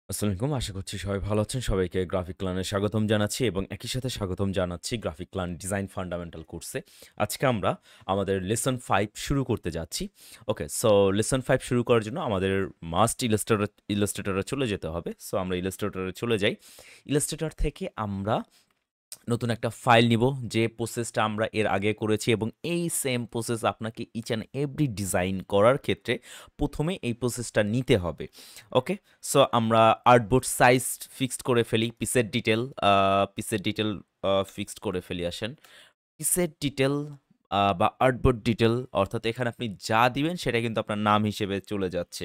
আসসালামু আলাইকুম। আশা করছি সবাই ভালো আছেন। সবাইকে গ্রাফিক ক্লানে স্বাগতম জানাচ্ছি এবং একই সাথে স্বাগতম জানাচ্ছি গ্রাফিক ক্লান ডিজাইন ফান্ডামেন্টাল কোর্সে। আজকে আমরা আমাদের লেসন 5 শুরু করতে যাচ্ছি। ওকে, সো লেসন 5 শুরু করার জন্য আমাদের মাস্ট ইলাস্ট্রেটরে চলে যেতে হবে। সো আমরা ইলাস্ট্রেটরে চলে যাই। ইলাস্ট্রেটর থেকে আমরা নতুন একটা ফাইল নিব, যে প্রসেসটা আমরা এর আগে করেছি এবং এই সেম প্রসেস আপনাকে ইচ অ্যান্ড এভরি ডিজাইন করার ক্ষেত্রে ১ম এ এই প্রসেসটা নিতে হবে। ওকে? সো আমরা আর্টবোর্ড সাইজ ফিক্সড করে ফেলি। পিসের ডিটেইল ফিক্সড করে ফেলি আসেন। পিসের ডিটেইল বা আর্টবোর্ড ডিটেইল অর্থাৎ এখানে আপনি যা দিবেন সেটা কিন্তু আপনার নাম হিসেবে চলে যাচ্ছে।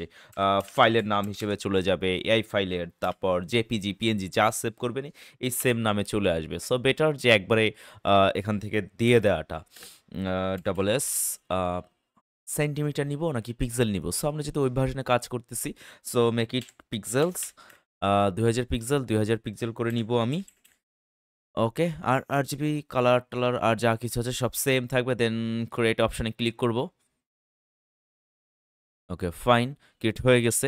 ফাইলের নাম হিসেবে চলে যাবে, এআই ফাইলের, তারপর জেপিজি, পিএনজি যা সেভ করবেন এই সেম নামে চলে আসবে। সো বেটার যে একবারে এখান থেকে দিয়ে দেওয়াটা। ডবল এস আ সেন্টিমিটার নিবো নাকি পিক্সেল নিবো? সো আমরা যেহেতু ওয়েব ভার্শনে কাজ করতেছি, so make it pixels. ২০০০ pixel, ২০০০ pixel করে নিবো আমি। ওকে। আর আরজিবি কালার-টালার আর যা কিছু আছে সব সেম থাকবে। দেন ক্রিয়েট অপশনে ক্লিক করব। ওকে, ফাইন। ক্রিয়েট হয়ে গেছে।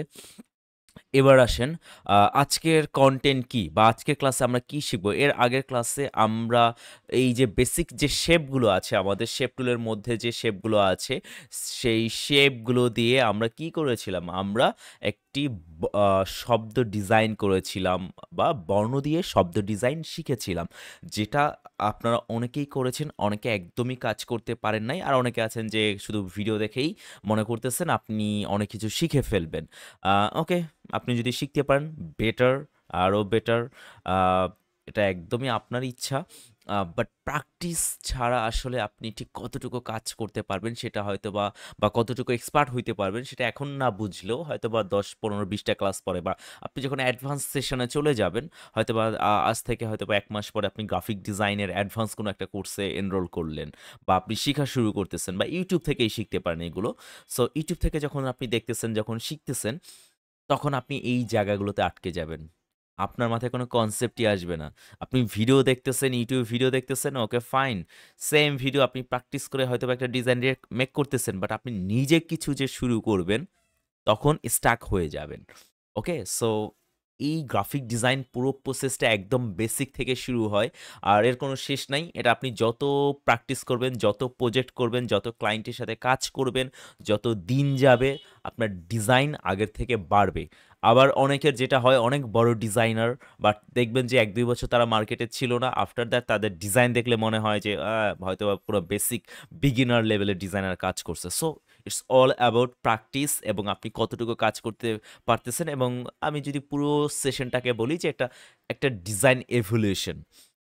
এবার আসেন আজকের কনটেন্ট কি? বা আজকের ক্লাসে আমরা কি শিখব? এর আগের ক্লাসে আমরা এই যে বেসিক যে শেপগুলো আছে, আমাদের শেপ টুলের মধ্যে যে শেপগুলো আছে, সেই শেপগুলো দিয়ে আমরা কি করেছিলাম? আমরা একটি ব আ শব্দ ডিজাইন করেছিলাম বা বর্ণ দিয়ে শব্দ ডিজাইন শিখেছিলাম। যেটা আপনারা অনেকেই করেছেন, অনেকে একদমই কাজ করতে পারেন নাই। আর অনেকে আছেন যে শুধু ভিডিও দেখেই মনে করতেছেন আপনি অনেক কিছু শিখে ফেলবেন। আ ওকে, আপনি যদি শিখতে পারেন বেটার, আরো বেটার। আ এটা একদমই আপনার ইচ্ছা। বাট প্র্যাকটিস ছাড়া আসলে আপনি ঠিক কতটুকু কাজ করতে পারবেন সেটা হয়তোবা বা কতটুকু এক্সপার্ট হইতে পারবেন সেটা এখন না বুঝলেও হয়তোবা ১০, ১৫, ২০ টা ক্লাস পরে বা আপনি যখন অ্যাডভান্স সেশনে চলে যাবেন, হয়তোবা আজ থেকে হয়তোবা ১ মাস পরে আপনি গ্রাফিক ডিজাইনের অ্যাডভান্স কোনো একটা কোর্সে এনরোল করলেন বা আপনি শিখা শুরু করতেছেন বা YouTube থেকেই শিখতে পারেন এগুলো। সো YouTube থেকে যখন আপনি দেখতেছেন, যখন শিখতেছেন তখন আপনি এই জায়গাগুলোতে আটকে যাবেন। আপনার মাথায় কোনো কনসেপ্টই আসবে না। আপনি ভিডিও দেখতেছেন, YouTube ভিডিও দেখতেছেন, ওকে ফাইন। সেম ভিডিও আপনি প্র্যাকটিস করে হয়তোবা একটা ডিজাইন মেক করতেছেন। বাট আপনি নিজে কিছু যে শুরু করবেন, তখন স্টাক হয়ে যাবেন। ওকে? সো এই গ্রাফিক ডিজাইন পুরো প্রসেসটা একদম বেসিক থেকে শুরু হয়। আর এর কোনো শেষ নাই। এটা আপনি যত প্র্যাকটিস করবেন, যত প্রজেক্ট করবেন, যত ক্লায়েন্টের সাথে কাজ করবেন, যত দিন যাবে আপনার ডিজাইন আগের থেকে বাড়বে। আবার অনেকের যেটা হয় অনেক বড় ডিজাইনার বাট দেখবেন যে ১-২ বছর তারা মার্কেটে ছিল না। আফটার দ্যাট তাদের ডিজাইন দেখলে মনে হয় যে হয়তোবা পুরো বেসিক বিগিনার লেভেলের ডিজাইনার কাজ করছে। So it's all about practice এবং আপনি কতটুকু কাজ করতে পারতেছেন এবং আমি যদি পুরো সেশনটাকে বলি যে একটা ডিজাইন এভোলিউশন।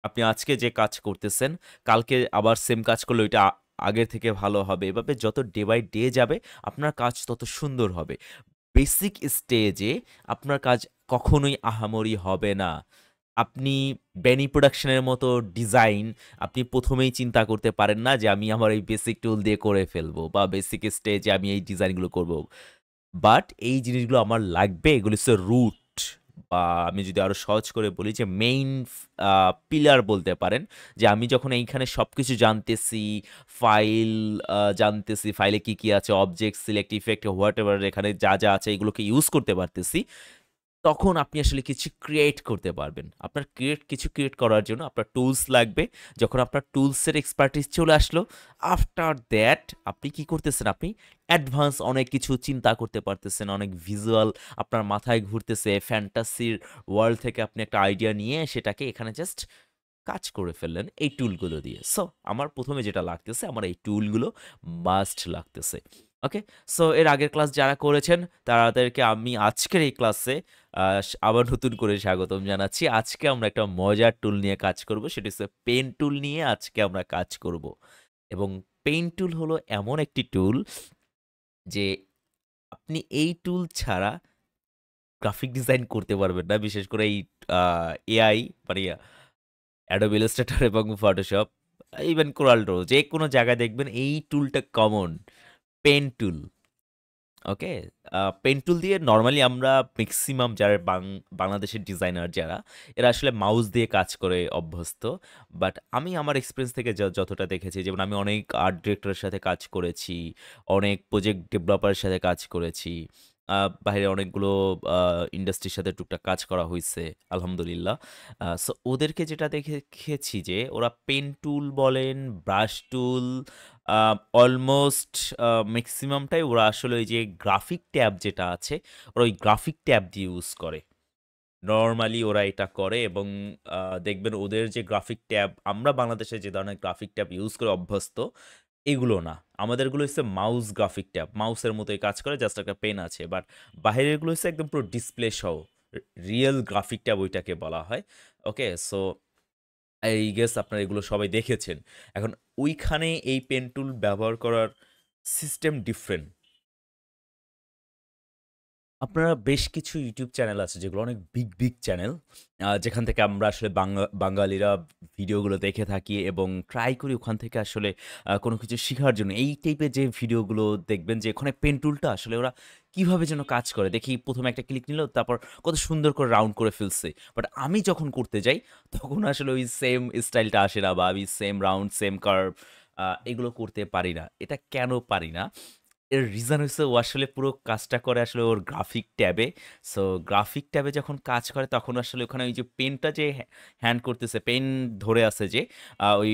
আপনি আজকে যে কাজ করতেছেন, কালকে আবার সেম কাজ করলে ওইটা আগের থেকে ভালো হবে। এভাবে যত ডে বাই ডে যাবে, আপনার কাজ তত সুন্দর হবে। বেসিক স্টেজে আপনার কাজ কখনোই আহামরি হবে না। আপনি বেনি প্রোডাকশনের মতো ডিজাইন আপনি ১ম এই চিন্তা করতে পারেন না যে, আমি আমার এই বেসিক টুল দিয়ে করে ফেলবো বা বেসিক স্টেজে আমি এই ডিজাইনগুলো করব। বাট এই জিনিসগুলো আমার লাগবে, এগুলো হচ্ছে রুট বা আমি যদি আরো সহজ করে বলি যে মেইন আ পিলার বলতে পারেন। যে আমি যখন এইখানে সবকিছু জানতেছি, জানতেছি, ফাইলে কি আছে, অবজেক্ট, সিলেক্ট, ইফেক্ট, হোয়াটএভার এখানে যা আছে এগুলোকে ইউজ করতে পারতেছি। তখন আপনি আসলে কিছু ক্রিয়েট করতে পারবেন। আপনার কিছু ক্রিয়েট করার জন্য আপনার টুলস লাগবে। যখন আপনার টুলসের এক্সপার্টিস চলে আসলো, আফটার দ্যাট আপনি কি করতেছেন? আপনি অ্যাডভান্স অনেক কিছু চিন্তা করতে পারতেছেন। অনেক ভিজুয়াল আপনার মাথায় ঘুরতেছে। ফ্যান্টাসির ওয়ার্ল্ড থেকে আপনি একটা আইডিয়া নিয়ে সেটাকে এখানে জাস্ট কাজ করে ফেললেন এই টুলগুলো দিয়ে। সো আমার ১ম এ যেটা লাগতেছে, আমার এই টুলগুলো মাস্ট লাগতেছে। ওকে? সো এর আগের ক্লাস যারা করেছেন, তাদেরকে আমি আজকের এই ক্লাসে আবার নতুন করে স্বাগতম জানাচ্ছি। আজকে আমরা একটা মজার টুল নিয়ে কাজ করব। সেটি হচ্ছে পেন টুল নিয়ে আজকে আমরা কাজ করব। এবং পেইন টুল হলো এমন একটি টুল যে আপনি এই টুল ছাড়া গ্রাফিক ডিজাইন করতে পারবেন না। বিশেষ করে এই আ এআই মানে Adobe Illustrator এবং Photoshop, ইভেন Corel Draw যেকোনো জায়গায় দেখবেন এই টুলটা কমন, পেন টুল। ওকে? পেন টুল দিয়ে নরমালি আমরা মেক্সিমাম যারা বাংলাদেশের ডিজাইনার যারা, এরা আসলে মাউস দিয়ে কাজ করে অভ্যস্ত। বাট আমি আমার এক্সপেরিয়েন্স থেকে যতটা দেখেছি, যেমন আমি অনেক আর্ট ডিরেক্টরের সাথে কাজ করেছি, অনেক প্রজেক্ট ডেভেলপারের সাথে কাজ করেছি। বাইরে অনেকগুলো ইন্ডাস্ট্রির সাথে টুকটাক কাজ করা হইছে, আলহামদুলিল্লাহ। সো ওদেরকে যেটা দেখেছি যে ওরা পেন টুল বলেন, ব্রাশ টুল আ অলমোস্ট মেক্সিমামটাই ওরা আসলে ওই যে গ্রাফিক ট্যাব যেটা আছে, ওরা ওই গ্রাফিক ট্যাব দিয়ে ইউজ করে। নরমালি ওরা এটা করে এবং আ দেখবেন ওদের যে গ্রাফিক ট্যাব আমরা বাংলাদেশে যে ধরনের গ্রাফিক ট্যাব ইউজ করে অভ্যস্ত, এগুলো না। আমাদেরগুলো হচ্ছে মাউস গ্রাফিক ট্যাব। মাউসের মতোই কাজ করে, জাস্ট একটা পেন আছে। বাট বাহিরেরগুলো হচ্ছে একদম পুরো ডিসপ্লে সহ। রিয়েল গ্রাফিক ট্যাব ওইটাকে বলা হয়। ওকে? সো I গেস আপনারা এগুলো সবাই দেখেছেন। এখন ওইখানে এই পেন টুল ব্যবহার করার সিস্টেম ডিফারেন্ট। আপনারা বেশ কিছু ইউটিউব চ্যানেল আছে যেগুলো অনেক বিগ চ্যানেল। যেখান থেকে আমরা আসলে বাঙালিরা ভিডিওগুলো দেখে থাকি এবং ট্রাই করি ওখান থেকে আসলে কোনো কিছু শিখার জন্য। এই টাইপের যে ভিডিওগুলো দেখবেন যে ওখানে পেন টুলটা আসলে ওরা কিভাবে যেন কাজ করে। দেখি ১ম এ একটা ক্লিক নিল, তারপর কত সুন্দর করে রাউন্ড করে ফেলছে। বাট আমি যখন করতে যাই তখন আসলে ওই সেম স্টাইলটা আসে না বা আমি সেম রাউন্ড, সেম কার্ভ এগুলো করতে পারি না। এটা কেন পারি না? এর রিজন হইছে ও আসলে পুরো কাজটা করে আসলে ওর গ্রাফিক ট্যাবে। সো গ্রাফিক ট্যাবে যখন কাজ করে তখন আসলে ওখানে ওই যে পেনটা যে হ্যান্ড করতেছে, পেন ধরে আছে যে ওই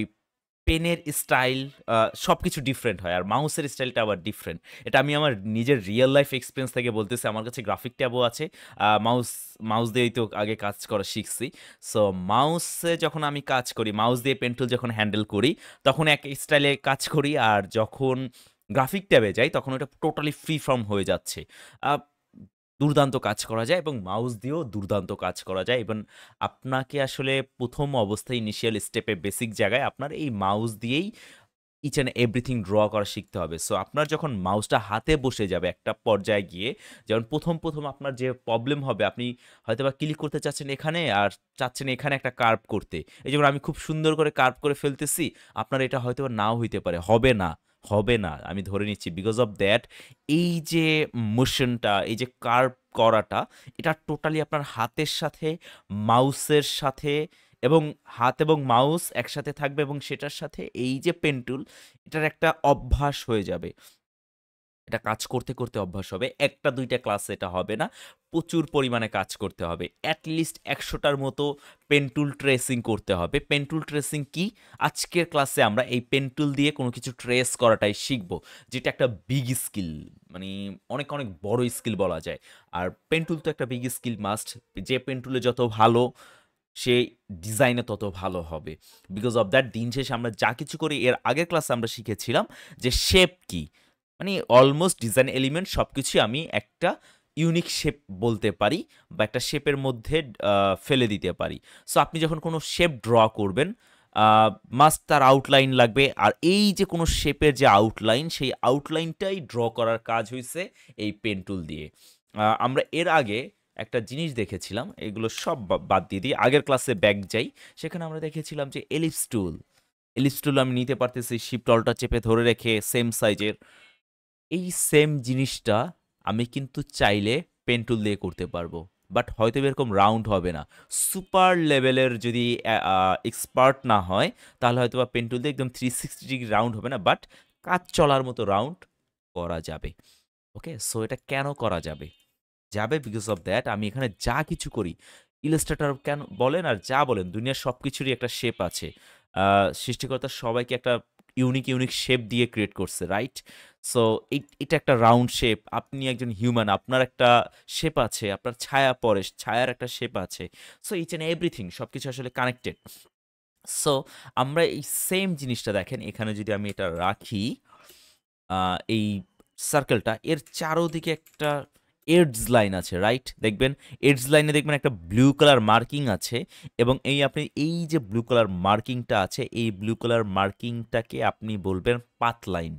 পেনের স্টাইল আ সবকিছু ডিফারেন্ট হয়। আর মাউসের স্টাইলটা আবার ডিফারেন্ট। এটা আমি আমার নিজের রিয়াল লাইফ এক্সপেরিয়েন্স থেকে বলতেছি। আমার কাছে গ্রাফিক ট্যাবও আছে। মাউস দিয়েই তো আগে কাজ করা শিখছি। সো মাউসে যখন আমি কাজ করি, মাউস দিয়ে পেন টুল যখন হ্যান্ডেল করি, তখন এক স্টাইলে কাজ করি। আর যখন গ্রাফিক ট্যাবে যাই, তখন ওটা টোটালি ফ্রি ফর্ম হয়ে যাচ্ছে। আ দুর্দান্ত কাজ করা যায় এবং মাউস দিয়েও দুর্দান্ত কাজ করা যায় এবং আপনাকে আসলে ১ম অবস্থায় ইনিশিয়াল স্টেপে বেসিক জায়গায় আপনার এই মাউস দিয়েই ইচ অ্যান্ড এভরিথিং ড্র করা শিখতে হবে। সো আপনার যখন মাউসটা হাতে বসে যাবে একটা পর্যায়ে গিয়ে, যেমন ১ম আপনার যে প্রবলেম হবে, আপনি হয়তোবা ক্লিক করতে চাচ্ছেন এখানে আর চাচ্ছেন এখানে একটা কার্ভ করতে। এই যেমন আমি খুব সুন্দর করে কার্ভ করে ফেলতেছি, আপনার এটা হয়তোবা নাও হইতে পারে। হবে না। আমি ধরে নিচ্ছি। বিকজ অফ দ্যাট এই যে মোশনটা, এই যে কার্ভ করাটা, এটা টোটালি আপনার হাতের সাথে, মাউসের সাথে এবং হাত এবং মাউস একসাথে থাকবে এবং সেটার সাথে এই যে পেন টুল, এটার একটা অভ্যাস হয়ে যাবে। এটা কাজ করতে অভ্যাস হবে। ১ টা ২ টা ক্লাসে এটা হবে না। প্রচুর পরিমাণে কাজ করতে হবে। এট লিস্ট ১০০ টার মতো পেন টুল ট্রেসিং করতে হবে। পেন টুল ট্রেসিং কি? আজকের ক্লাসে আমরা এই পেন টুল দিয়ে কোনো কিছু ট্রেস করাটাই শিখব। যেটা একটা বিগ স্কিল। মানি অনেক বড় স্কিল বলা যায়। আর পেন টুল তো একটা বিগ স্কিল মাস্ট। যে পেন টুলে যত ভালো, সে ডিজাইনে তত ভালো হবে। বিকজ অফ দ্যাট দিন শেষে আমরা যা কিছু করি, এর আগের ক্লাসে আমরা শিখেছিলাম যে শেপ কি? মানে অলমোস্ট ডিজাইন এলিমেন্ট সবকিছুই আমি একটা ইউনিক শেপ বলতে পারি বা একটা শেপের মধ্যে ফেলে দিতে পারি। সো আপনি যখন কোনো শেপ ড্র করবেন, আ মাস্ট তার আউটলাইন লাগবে। আর এই যে কোনো শেপের যে আউটলাইন, সেই আউটলাইনটাই ড্র করার কাজ হইছে এই পেন টুল দিয়ে। আমরা এর আগে একটা জিনিস দেখেছিলাম, এগুলো সব বাদ দিয়ে দিই। আগের ক্লাসে ব্যাক যাই। সেখানে আমরা দেখেছিলাম যে এলিপস টুল। এলিপস টুল আমি নিতে পারতেছি শিফট অল্টার চেপে ধরে রেখে সেম সাইজের। এই সেম জিনিসটা আমি কিন্তু চাইলে পেন টুল দিয়ে করতে পারবো। বাট হয়তো এরকম রাউন্ড হবে না। সুপার লেভেলের যদি এক্সপার্ট না হয়, তাহলে হয়তোবা পেন টুল দিয়ে একদম 360 ডিগ্রি রাউন্ড হবে না। বাট কাজ চলার মতো রাউন্ড করা যাবে। ওকে? সো এটা কেন করা যাবে বিকজ অফ দ্যাট আমি এখানে যা কিছু করি, ইলাস্ট্রেটর কেন বলেন আর যা বলেন, দুনিয়ার সবকিছুরই একটা শেপ আছে। সৃষ্টিকর্তা সবাইকে একটা ইউনিক শেপ দিয়ে ক্রিয়েট করছে, রাইট? সো এটা একটা রাউন্ড শেপ। আপনি একজন হিউম্যান, আপনার একটা শেপ আছে, আপনার ছায়া পড়ে, ছায়ার একটা শেপ আছে। সো ইচ অ্যান্ড এভরিথিং সবকিছু আসলে কানেক্টেড। সো আমরা এই সেম জিনিসটা দেখেন এখানে যদি আমি এটা রাখি, এই সার্কেলটা এর চারোদিকে একটা এডজ লাইন আছে, রাইট? দেখবেন এডজ লাইনে দেখবেন একটা ব্লু কালার মার্কিং আছে এবং আপনি এই যে ব্লু কালার মার্কিংটা আছে, এই ব্লু কালার মার্কিংটাকে আপনি বলবেন পাথ লাইন।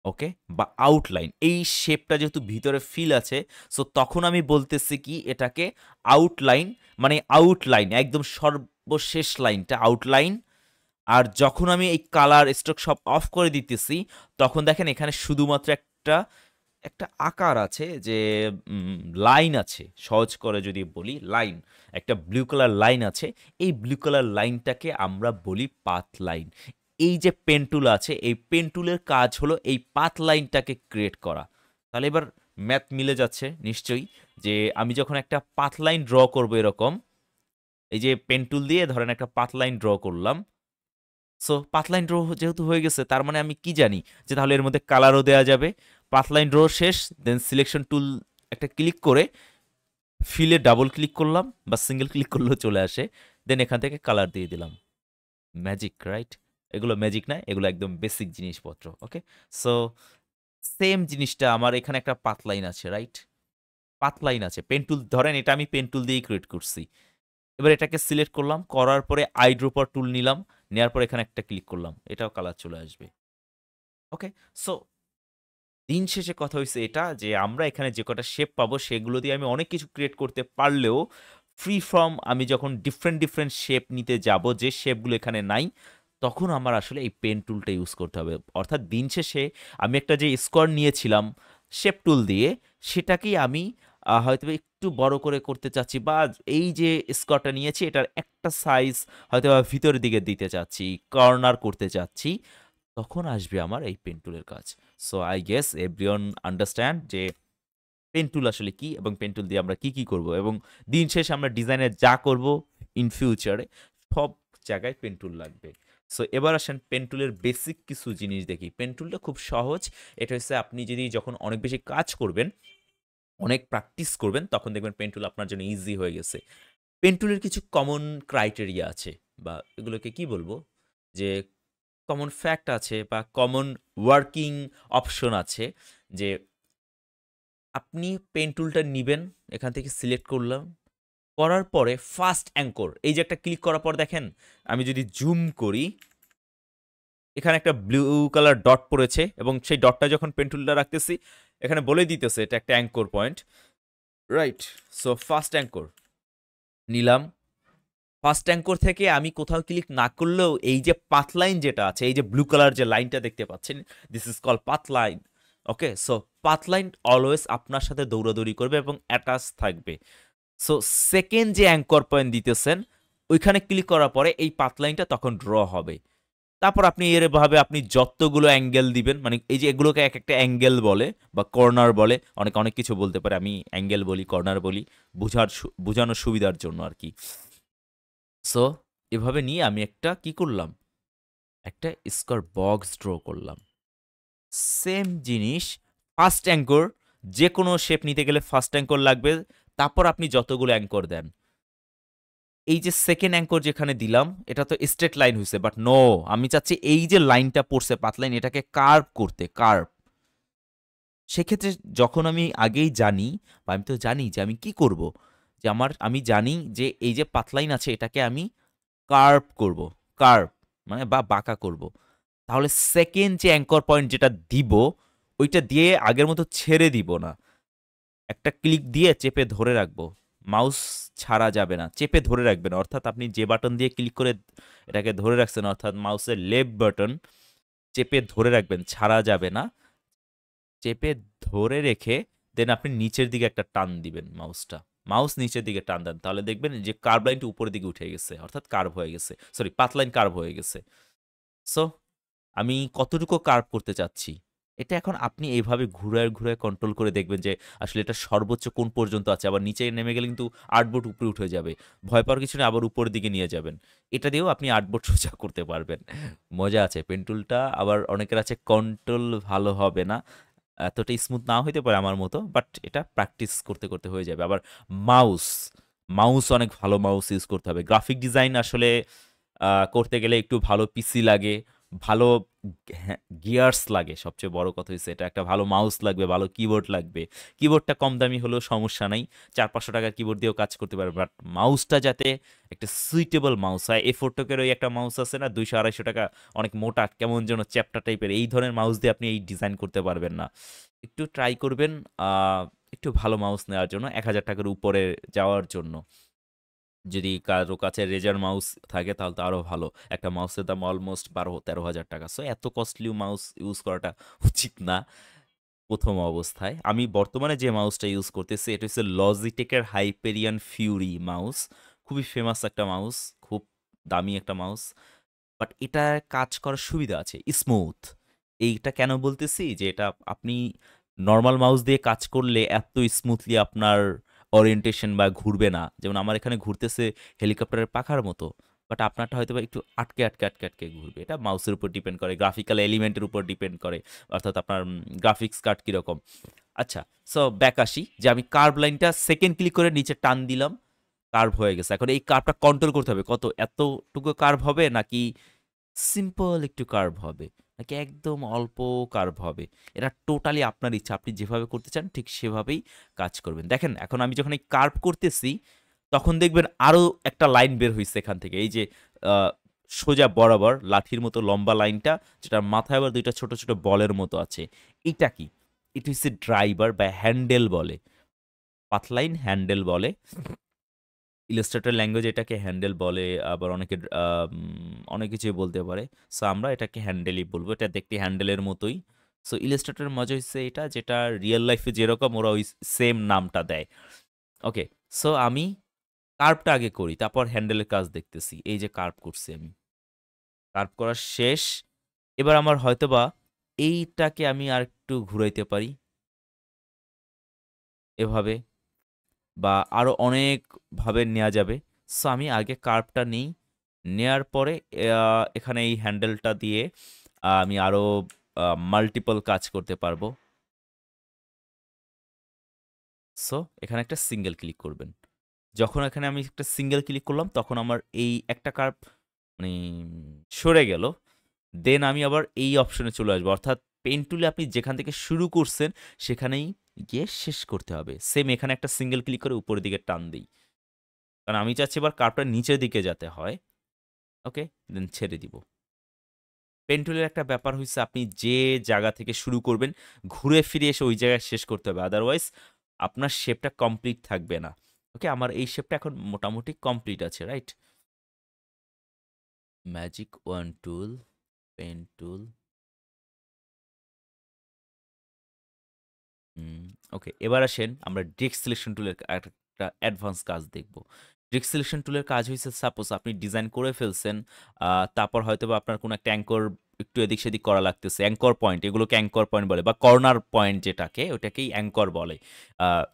ওকে? বা আউটলাইন। এই শেপটা যেহেতু ভিতরে ফিল আছে, সো তখন আমি বলতেছি কি এটাকে আউটলাইন, মানে আউটলাইন একদম সর্বশেষ লাইনটা আউটলাইন। আর যখন আমি এই কালার স্ট্রোক সব অফ করে দিতেছি, তখন দেখেন এখানে শুধুমাত্র একটা আকার আছে যে লাইন আছে। সহজ করে যদি বলি লাইন, একটা ব্লু কালার লাইন আছে। এই ব্লু কালার লাইনটাকে আমরা বলি পাথ লাইন। এই যে পেন টুল আছে, এই পেন টুলের কাজ হলো এই পাথ লাইনটাকে ক্রিয়েট করা। তাহলে এবার ম্যাথ মিলে যাচ্ছে নিশ্চয়ই, যে আমি যখন একটা পাথ লাইন ড্র করব এরকম, এই যে পেন টুল দিয়ে ধরেন একটা পাথ লাইন ড্র করলাম। সো পাথ লাইন ড্র যেহেতু হয়ে গেছে, তার মানে আমি কি জানি যে তাহলে এর মধ্যে কালারও দেওয়া যাবে। পাথ লাইন ড্র শেষ, দেন সিলেকশন টুল একটা ক্লিক করে ফিলে ডাবল ক্লিক করলাম বা সিঙ্গেল ক্লিক করলেও চলে আসে। দেন এখান থেকে কালার দিয়ে দিলাম। Magic, right? এগুলো ম্যাজিক না, এগুলো একদম বেসিক জিনিসপত্র। ওকে, সো সেম জিনিসটা আমার এখানে একটা পাথ লাইন আছে, রাইট? পাথ লাইন আছে, পেন টুল ধরেন এটা আমি পেন টুল দিয়েই ক্রিয়েট করছি। এবার এটাকে সিলেক্ট করলাম, করার পরে আইড্রোপার টুল নিলাম, নেওয়ার পরে এখানে একটা ক্লিক করলাম, এটাও কালার চলে আসবে। ওকে, সো দিন শেষে কথা হইছে এটা যে আমরা এখানে যে কটা শেপ পাবো সেগুলো দিয়ে আমি অনেক কিছু ক্রিয়েট করতে পারলেও ফ্রি ফর্ম আমি যখন ডিফারেন্ট ডিফারেন্ট শেপ নিতে যাব, যে শেপগুলো এখানে নাই, তখন আমার আসলে এই পেন টুলটা ইউজ করতে হবে। অর্থাৎ দিন শেষে আমি একটা যে স্কোয়ার নিয়েছিলাম শেপ টুল দিয়ে, সেটাকেই আমি হয়তো একটু বড় করে করতে চাচ্ছি, বা এই যে স্কোয়ারটা নিয়েছি এটার একটা সাইজ হয়তো ভিতরের দিকে দিতে চাচ্ছি, কর্নার করতে চাচ্ছি, তখন আসবে আমার এই পেন টুলের কাজ। So I guess everyone understand যে পেন টুল আসলে কি এবং পেন টুল দিয়ে আমরা কি কি করব, এবং দিন শেষে আমরা ডিজাইনে যা করব ইন ফিউচারে সব জায়গায় পেন টুল লাগবে। সো এবার আসেন পেন টুলের বেসিক কিছু জিনিস দেখি। পেন টুলটা খুব সহজ। এটা হচ্ছে আপনি যদি যখন অনেক বেশি কাজ করবেন, অনেক প্র্যাকটিস করবেন, তখন দেখবেন পেন টুল আপনার জন্য ইজি হয়ে গেছে। পেন টুলের কিছু কমন ক্রাইটেরিয়া আছে, বা এগুলোকে কি বলবো, যে কমন ফ্যাক্ট আছে বা কমন ওয়ার্কিং অপশন আছে। যে আপনি পেন টুলটা নিবেন, এখান থেকে সিলেক্ট করলাম, করার পরে ফার্স্ট অ্যাঙ্কর, এই যে একটা ক্লিক করার পর দেখেন, আমি যদি জুম করি, এখানে একটা ব্লু কালার ডট পড়েছে, এবং সেই ডটটা যখন পেন টুলটা রাখতেছি এখানে বলে দিতেছে এটা একটা anchor point, right? So first anchor নিলাম। ফার্স্ট অ্যাঙ্কর থেকে আমি কোথাও ক্লিক না করলেও এই যে পাথ লাইন যেটা আছে, এই যে ব্লু কালার যে লাইনটা দেখতে পাচ্ছেন, this is call path line. Okay, so path line always আপনার সাথে দৌড়াদৌড়ি করবে এবং অ্যাটাচ থাকবে। সো সেকেন্ড যে অ্যাঙ্কর পয়েন্ট দিতেছেন, ওইখানে ক্লিক করার পরে এই পাথ লাইনটা তখন ড্র হবে। তারপর আপনি এর ভাবে আপনি যতগুলো অ্যাঙ্গেল দিবেন, মানে এই যে এগুলোকে এক একটা অ্যাঙ্গেল বলে বা কর্নার বলে, অনেক অনেক কিছু বলতে পারে, আমি অ্যাঙ্গেল বলি, কর্নার বলি, বোঝানোর সুবিধার জন্য আর কি। সো এভাবে নিয়ে আমি একটা কি করলাম, একটা স্কোয়ার বক্স ড্র করলাম। সেম জিনিস ফার্স্ট অ্যাঙ্কর, যে কোনো শেপ নিতে গেলে ফার্স্ট অ্যাঙ্কর লাগবে, তারপর আপনি যতগুলো অ্যাঙ্কর দেন। এই যে সেকেন্ড অ্যাঙ্কর যেখানে দিলাম, এটা তো স্ট্রেট লাইন হয়েছে, বাট নো, আমি চাচ্ছি এই যে লাইনটা পড়ছে পাথ লাইন, এটাকে কার্ভ করতে, কার্ভ। সেক্ষেত্রে যখন আমি আগেই জানি, বা আমি তো জানি যে আমি কি করব, যে আমি জানি যে এই যে পাথ লাইন আছে এটাকে আমি কার্ভ করব, কার্ভ মানে বা বাঁকা করব। তাহলে সেকেন্ড যে অ্যাঙ্কর পয়েন্ট যেটা দিব, ওইটা দিয়ে আগের মতো ছেড়ে দিব না, একটা ক্লিক দিয়ে চেপে ধরে রাখবো। মাউস ছাড়া যাবে না, চেপে ধরে রাখবেন। অর্থাৎ আপনি যে বাটন দিয়ে ক্লিক করে এটাকে ধরে রাখছেন, অর্থাৎ মাউসের লেফট বাটন চেপে ধরে রাখবেন, ছাড়া যাবে না। চেপে ধরে রেখে দেন আপনি নিচের দিকে একটা টান দিবেন মাউসটা। মাউস নিচের দিকে টান দেন, তাহলে দেখবেন যে কার্ভ লাইনটা উপরের দিকে উঠে গেছে, অর্থাৎ কার্ভ হয়ে গেছে, সরি পাথ লাইন কার্ভ হয়ে গেছে। সো আমি কতটুকু কার্ভ করতে চাচ্ছি, এটা এখন আপনি এইভাবে ঘুরায় ঘুরায় কন্ট্রোল করে দেখবেন যে আসলে এটা সর্বোচ্চ কোন পর্যন্ত আছে। আবার নিচে নেমে গেলে কিন্তু আর্টবোর্ড উপরে উঠে যাবে, ভয় পাওয়ার কিছু নেই, আবার উপরের দিকে নিয়ে যাবেন। এটা দিয়েও আপনি আর্টবোর্ড সোজা করতে পারবেন। মজা আছে পেন টুলটা। আবার অনেকের আছে কন্ট্রোল ভালো হবে না, এতটা স্মুথ না হইতে পারে আমার মতো, বাট এটা প্র্যাকটিস করতে করতে হয়ে যাবে। আবার মাউস, মাউস অনেক ভালো মাউস ইউজ করতে হবে। গ্রাফিক ডিজাইন আসলে করতে গেলে একটু ভালো পিসি লাগে, ভালো গিয়ার্স লাগে। সবচেয়ে বড় কথা হচ্ছে এটা, একটা ভালো মাউস লাগবে, ভালো কিবোর্ড লাগবে। কিবোর্ডটা কম দামি হলেও সমস্যা নাই, 400-500 টাকার কিবোর্ড দিয়েও কাজ করতে পারবে, বাট মাউসটা যাতে একটা সুইটেবল মাউস হয়। এফোর্টকের ওই একটা মাউস আছে না, 200-250 টাকা, অনেক মোটা, কেমন যেন চ্যাপ্টা টাইপের, এই ধরনের মাউস দিয়ে আপনি এই ডিজাইন করতে পারবেন না। একটু ট্রাই করবেন একটু ভালো মাউস নেওয়ার জন্য, 1000 টাকার উপরে যাওয়ার জন্য। যদি কারো কাছে রেজার মাউস থাকে তাহলে তো আরো ভালো। একটা মাউসের দাম অলমোস্ট 12-13 হাজার টাকা। সো এত কস্টলি মাউস ইউজ করাটা উচিত না প্রথম অবস্থায়। আমি বর্তমানে যে মাউসটা ইউজ করতেছি এটা হচ্ছে লজিটেকের হাইপেরিয়ন ফিউরি মাউস। খুবই ফেমাস একটা মাউস, খুব দামি একটা মাউস, বাট এটা কাজ করার সুবিধা আছে, স্মুথ। এইটা কেন বলতেছি যে এটা আপনি নরমাল মাউস দিয়ে কাজ করলে এত স্মুথলি আপনার ওরিয়েন্টেশন বা ঘুরবে না। যেমন আমার এখানে ঘুরতেছে হেলিকপ্টারের পাখার মতো। বাট আপনারটা হয়তোবা একটু আটকে ঘুরবে। এটা মাউসের উপর ডিপেন্ড করে, গ্রাফিক্যাল এলিমেন্টের উপর ডিপেন্ড করে। অর্থাৎ আপনার গ্রাফিক্স কার্ড কিরকম। আচ্ছা, সো ব্যাক আসি যে আমি কার্ভ লাইনটা সেকেন্ড ক্লিক করে নিচে টান দিলাম, কার্ভ হয়ে গেছে। এখন এই কার্ভটা কন্ট্রোল করতে হবে। কত এতটুকু কার্ভ হবে নাকি সিম্পল একটু কার্ভ হবে নাকি একদম অল্প কার্ভ হবে, এটা টোটালি আপনার ইচ্ছা। আপনি যেভাবে করতে চান ঠিক সেভাবেই কাজ করবেন। দেখেন এখন আমি যখন এই কার্ভ করতেছি তখন দেখবেন আরও একটা লাইন বের হয়েছে এখান থেকে, এই যে আহ, সোজা বরাবর লাঠির মতো লম্বা লাইনটা, যেটার মাথায় আবার দুইটা ছোট ছোট বলের মতো আছে। এটা কি? এটা হচ্ছে ড্রাইভার বা হ্যান্ডেল বলে, পাথলাইন হ্যান্ডেল বলে। ইলাস্ট্রেটর ল্যাঙ্গুয়েজ এটাকে হ্যান্ডেল বলে, আবার অনেকে অনেক কিছুই বলতে পারে। সো আমরা এটাকে হ্যান্ডেলই বলবো, এটা দেখতে হ্যান্ডেলের মতোই। সো ইলাস্ট্রেটরের মজা হচ্ছে এটা, যেটা রিয়েল লাইফে যেরকম ওরা ওই সেম নামটা দেয়। ওকে, সো আমি কার্ভটা আগে করি, তারপর হ্যান্ডেলের কাজ দেখতেছি। এই যে কার্ভ করছি আমি, কার্ভ করা শেষ। এবার আমার হয়তোবা এইটাকে আমি আর একটু ঘুরাইতে পারি এভাবে, বা আরও অনেকভাবে নেওয়া যাবে। সো আমি আগে কার্ভটা নিই, নেয়ার পরে এখানে এই হ্যান্ডেলটা দিয়ে আমি আরও মাল্টিপল কাজ করতে পারবো। সো এখানে একটা সিঙ্গেল ক্লিক করবেন। যখন এখানে আমি একটা সিঙ্গেল ক্লিক করলাম তখন আমার এই একটা কার্ভ মানে সরে গেল। দেন আমি আবার এই অপশনে চলে আসবো, অর্থাৎ পেন টুলে আপনি যেখান থেকে শুরু করছেন সেখানেই গিয়ে শেষ করতে হবে। সেম এখানে একটা সিঙ্গেল ক্লিক করে উপরের দিকে টান দিই, কারণ আমি চাচ্ছি এবার কার্ভটা নিচের দিকে যাতে হয়। ওকে, দেন ছেড়ে দিব। পেন টুলের একটা ব্যাপার হইছে, আপনি যে জায়গা থেকে শুরু করবেন ঘুরে ফিরে এসে ওই জায়গায় শেষ করতে হবে, আদারওয়াইজ আপনার শেপটা কমপ্লিট থাকবে না। ওকে, আমার এই শেপটা এখন মোটামুটি কমপ্লিট আছে, রাইট? ম্যাজিক ওয়ান টুল, পেন টুল। ওকে, এবার আসেন আমরা ডিরেক্ট সিলেকশন টুলের একটা অ্যাডভান্স কাজ দেখব। ডিরেক্ট সিলেকশন টুলের কাজ হইছে, সাপোজ আপনি ডিজাইন করে ফেলছেন, তারপর হয়তোবা আপনার কোনো একটা অ্যাঙ্কর একটু এদিক সেদিক করা লাগতেছে, অ্যাঙ্কর পয়েন্ট, এগুলোকে অ্যাঙ্কর পয়েন্ট বলে, বা কর্নার পয়েন্ট যেটাকে, ওটাকেই অ্যাঙ্কর বলে,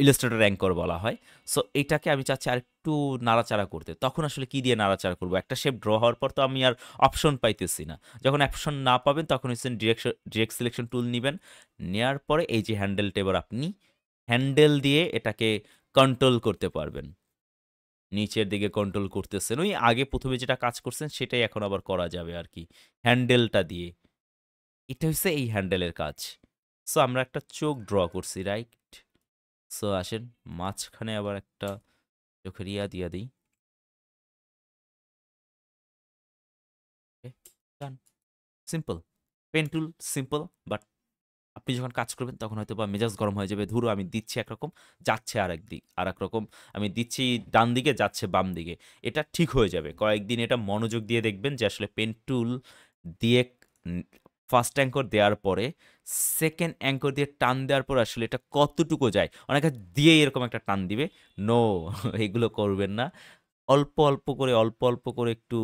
ইলাস্ট্রেটর অ্যাঙ্কর বলা হয়। সো এইটাকে আমি চাচ্ছি আরেকটু নাড়াচাড়া করতে। তখন আসলে কি দিয়ে নাড়াচাড়া করব? একটা শেপ ড্র হওয়ার পর তো আমি আর অপশন পাইতেছি না। যখন অপশন না পাবেন তখন হচ্ছে ডিরেক্ট সিলেকশন টুল নিবেন, নেয়ার পরে এই যে হ্যান্ডেলটা, এবার আপনি হ্যান্ডেল দিয়ে এটাকে কন্ট্রোল করতে পারবেন। নিচের দিকে কন্ট্রোল করতেছেন, ওই আগে প্রথমে যেটা কাজ করছেন সেটাই এখন আবার করা যাবে আর কি, হ্যান্ডেলটা দিয়ে। এটা হচ্ছে এই হ্যান্ডেলের কাজ। সো আমরা একটা চোখ ড্র করছি, রাইট? সো আসেন মাঝখানে আবার একটা চোখের ইয়া দিয়া দিই। Done, simple. Pen tool simple, but আপনি যখন কাজ করবেন তখন হয়তো বা মেজাজ গরম হয়ে যাবে। ধরো আমি দিচ্ছি একরকম, যাচ্ছে আরেক রকম। আমি দিচ্ছি ডান দিকে, যাচ্ছে বাম দিকে। এটা ঠিক হয়ে যাবে। কয়েকদিন এটা মনোযোগ দিয়ে দেখবেন যে আসলে পেন টুল দিয়ে ফার্স্ট অ্যাঙ্কর দেওয়ার পরে সেকেন্ড অ্যাঙ্কর দিয়ে টান দেওয়ার পর আসলে এটা কতটুকু যায়। অনেকে দিয়ে এরকম একটা টান দিবে। নো, এগুলো করবেন না। অল্প অল্প করে একটু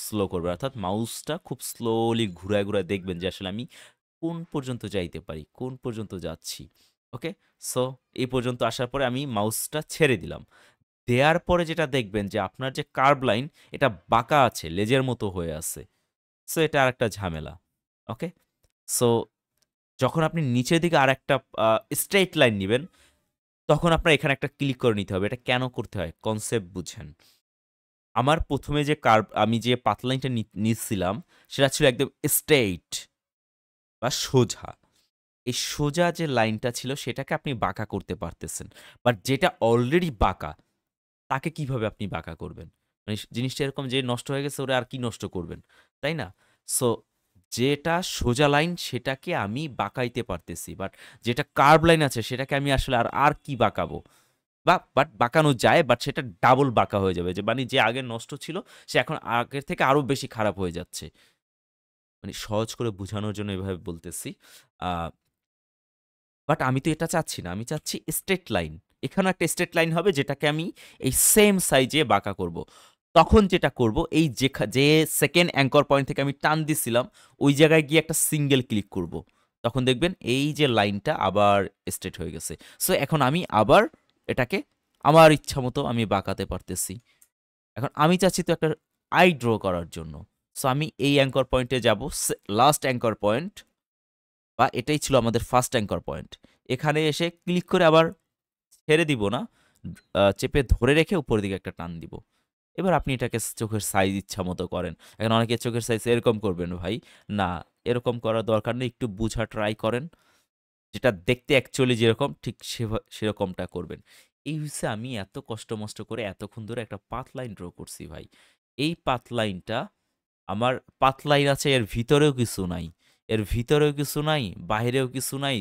স্লো করবেন। অর্থাৎ মাউসটা খুব স্লোলি ঘুরায় ঘুরায় দেখবেন যে আসলে আমি কোন পর্যন্ত যাইতে পারি, কোন পর্যন্ত যাচ্ছি। ওকে, সো এই পর্যন্ত আসার পরে আমি মাউসটা ছেড়ে দিলাম। দেয়ার পরে যেটা দেখবেন যে আপনার যে কার্ভ লাইন, এটা বাঁকা আছে, লেজের মতো হয়ে আছে। সো এটা আরেকটা ঝামেলা। ওকে, সো যখন আপনি নিচের দিকে আরেকটা স্ট্রেইট লাইন নিবেন, তখন আপনার এখানে একটা ক্লিক করে নিতে হবে। এটা কেন করতে হয়? কনসেপ্ট বুঝেন। আমার ১ম এ যে কার্ভ, আমি যে পাথ লাইনটা নিচ্ছিলাম, সেটা ছিল একদম স্ট্রেইট বা সোজা। এই সোজা যে লাইনটা ছিল সেটাকে আপনি বাঁকা করতে পারতেছেন। বাট যেটা অলরেডি বাঁকা, তাকে কিভাবে আপনি বাঁকা করবেন? মানে জিনিসটা এরকম যে নষ্ট হয়ে গেছে, ওরে আর কি নষ্ট করবেন? তাই না? সো যেটা সোজা লাইন সেটাকে আমি বাঁকাইতে পারতেছি। বাট যেটা কার্ভ লাইন আছে সেটাকে আমি আসলে আর কি বাঁকাবো? বাট বাঁকানো যায়, বাট সেটা ডাবল বাঁকা হয়ে যাবে। যে মানে যে আগে নষ্ট ছিল সে এখন আগের থেকে আরো বেশি খারাপ হয়ে যাচ্ছে। মানে সহজ করে বুঝানোর জন্য এভাবে বলতেছি। আ বাট আমি তো এটা চাচ্ছি না। আমি চাচ্ছি স্ট্রেইট লাইন। এখানেও একটা স্ট্রেইট লাইন হবে যেটাকে আমি এই সেম সাইজে বাঁকা করব। তখন যেটা করব, এই যে সেকেন্ড অ্যাঙ্কর পয়েন্ট থেকে আমি টান দিছিলাম, ওই জায়গায় গিয়ে একটা সিঙ্গেল ক্লিক করব। তখন দেখবেন এই যে লাইনটা আবার স্ট্রেট হয়ে গেছে। সো এখন আমি আবার এটাকে আমার ইচ্ছা মতো আমি বাঁকাতে পারতেছি। এখন আমি চাচ্ছি তো একটা আই ড্র করার জন্য। সো আমি এই অ্যাঙ্কর পয়েন্টে যাব, লাস্ট অ্যাঙ্কর পয়েন্ট, বা এটাই ছিল আমাদের ফার্স্ট অ্যাঙ্কর পয়েন্ট। এখানে এসে ক্লিক করে আবার ছেড়ে দিব না, চেপে ধরে রেখে উপরের দিকে একটা টান দিব। এবার আপনি এটাকে চোখের সাইজ ইচ্ছা মতো করেন। এখন অনেকে চোখের সাইজ এরকম করবেন ভাই, না এরকম করার দরকার নেই, একটু বুঝা ট্রাই করেন। যেটা দেখতে অ্যাকচুয়ালি যেরকম ঠিক সেরকমটা করবেন। এই হচ্ছে আমি এত কষ্ট মষ্ট করে এতক্ষণ ধরে একটা পাথ লাইন ড্র করছি ভাই। এই পাথ লাইনটা আমার পাথ লাইন আছে, এর ভিতরেও কিছু নাই, এর ভিতরেও কিছু নাই, বাইরেও কিছু নাই।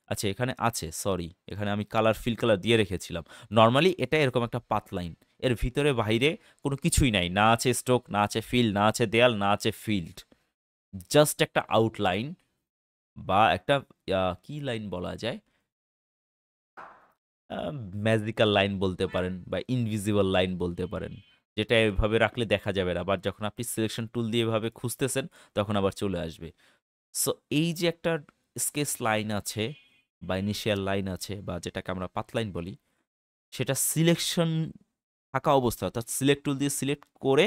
আচ্ছা এখানে আছে, সরি, এখানে আমি কালার ফিল কালার দিয়ে রেখেছিলাম। নর্মালি এটা এরকম একটা পাথ লাইন, এর ভিতরে বাইরে কোনো কিছুই নাই, না আছে স্ট্রোক, না আছে ফিল, না আছে দেয়াল, না আছে ফিল্ড, জাস্ট একটা আউটলাইন বা একটা কি লাইন বলা যায়, ম্যাজিক্যাল লাইন বলতে পারেন বা ইনভিজিবল লাইন বলতে পারেন, যেটা এভাবে রাখলে দেখা যাবে না, বাট যখন আপনি সিলেকশন টুল দিয়ে এভাবে খুঁজতেছেন তখন আবার চলে আসবে। সো এই যে একটা স্কেচ লাইন আছে বা ইনিশিয়াল লাইন আছে বা যেটাকে আমরা পাথ লাইন বলি, সেটা সিলেকশন থাকা অবস্থা, অর্থাৎ সিলেক্ট টুল দিয়ে সিলেক্ট করে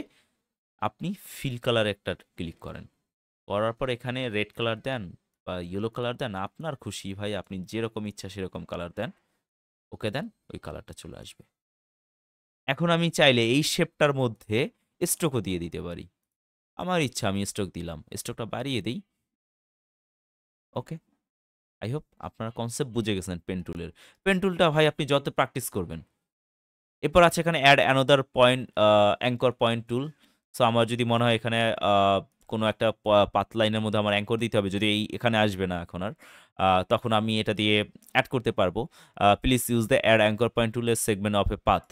আপনি ফিল কালার একটা ক্লিক করেন, করার পর এখানে রেড কালার দেন বা ইয়েলো কালার দেন, আপনার খুশি ভাই, আপনি যেরকম ইচ্ছা সেরকম কালার দেন, ওকে দেন, ওই কালারটা চলে আসবে। এখন আমি চাইলে এই শেপটার মধ্যে স্ট্রোকও দিয়ে দিতে পারি, আমার ইচ্ছা আমি স্ট্রোক দিলাম, স্ট্রোকটা বাড়িয়ে দিই। ওকে, আই হোপ আপনারা কনসেপ্ট বুঝে গেছেন পেন টুলের। পেন টুলটা ভাই আপনি যত প্র্যাকটিস করবেন। এরপর আছে এখানে add another point, anchor point tool. So আমার যদি মনে হয় এখানে কোনো একটা পাথ লাইনের মধ্যে আমার অ্যাঙ্কর দিতে হবে, যদি এখানে আসবে না এখন আর, তখন আমি এটা দিয়ে অ্যাড করতে পারবো। Please use the add anchor point টুলের সেগমেন্ট অফ এ পাথ।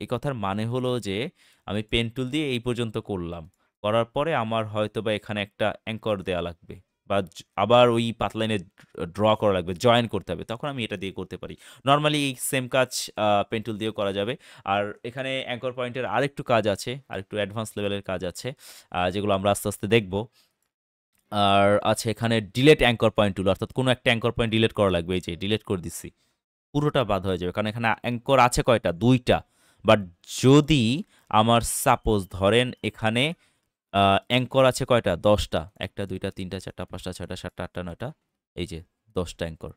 এই কথার মানে হলো যে আমি পেন টুল দিয়ে এই পর্যন্ত করলাম, করার পরে আমার হয়তো বা এখানে একটা অ্যাঙ্কর দেওয়া লাগবে বা আবার ওই পাথ লাইনে ড্র করা লাগবে, জয়েন করতে হবে, তখন আমি এটা দিয়ে করতে পারি। নর্মালি এই সেম কাজ পেন টুল দিয়েও করা যাবে। আর এখানে অ্যাঙ্কর পয়েন্টের আরেকটু কাজ আছে, আরেকটু অ্যাডভান্স লেভেলের কাজ আছে, যেগুলো আমরা আস্তে আস্তে দেখব। আর আছে এখানে ডিলেট অ্যাঙ্কর পয়েন্ট টুল, অর্থাৎ কোনো একটা অ্যাঙ্কর পয়েন্ট ডিলেট করা লাগবে, এই যে ডিলেট করে দিচ্ছি, পুরোটা বাদ হয়ে যাবে, কারণ এখানে অ্যাঙ্কর আছে কয়টা, দুইটা। বাট যদি আমার সাপোজ ধরেন এখানে অ্যাঙ্কর আছে কয়টা, 10টা, 1টা 2টা 3টা 4টা 5টা 6টা 7টা 8টা 9টা, এই যে 10টা অ্যাঙ্কর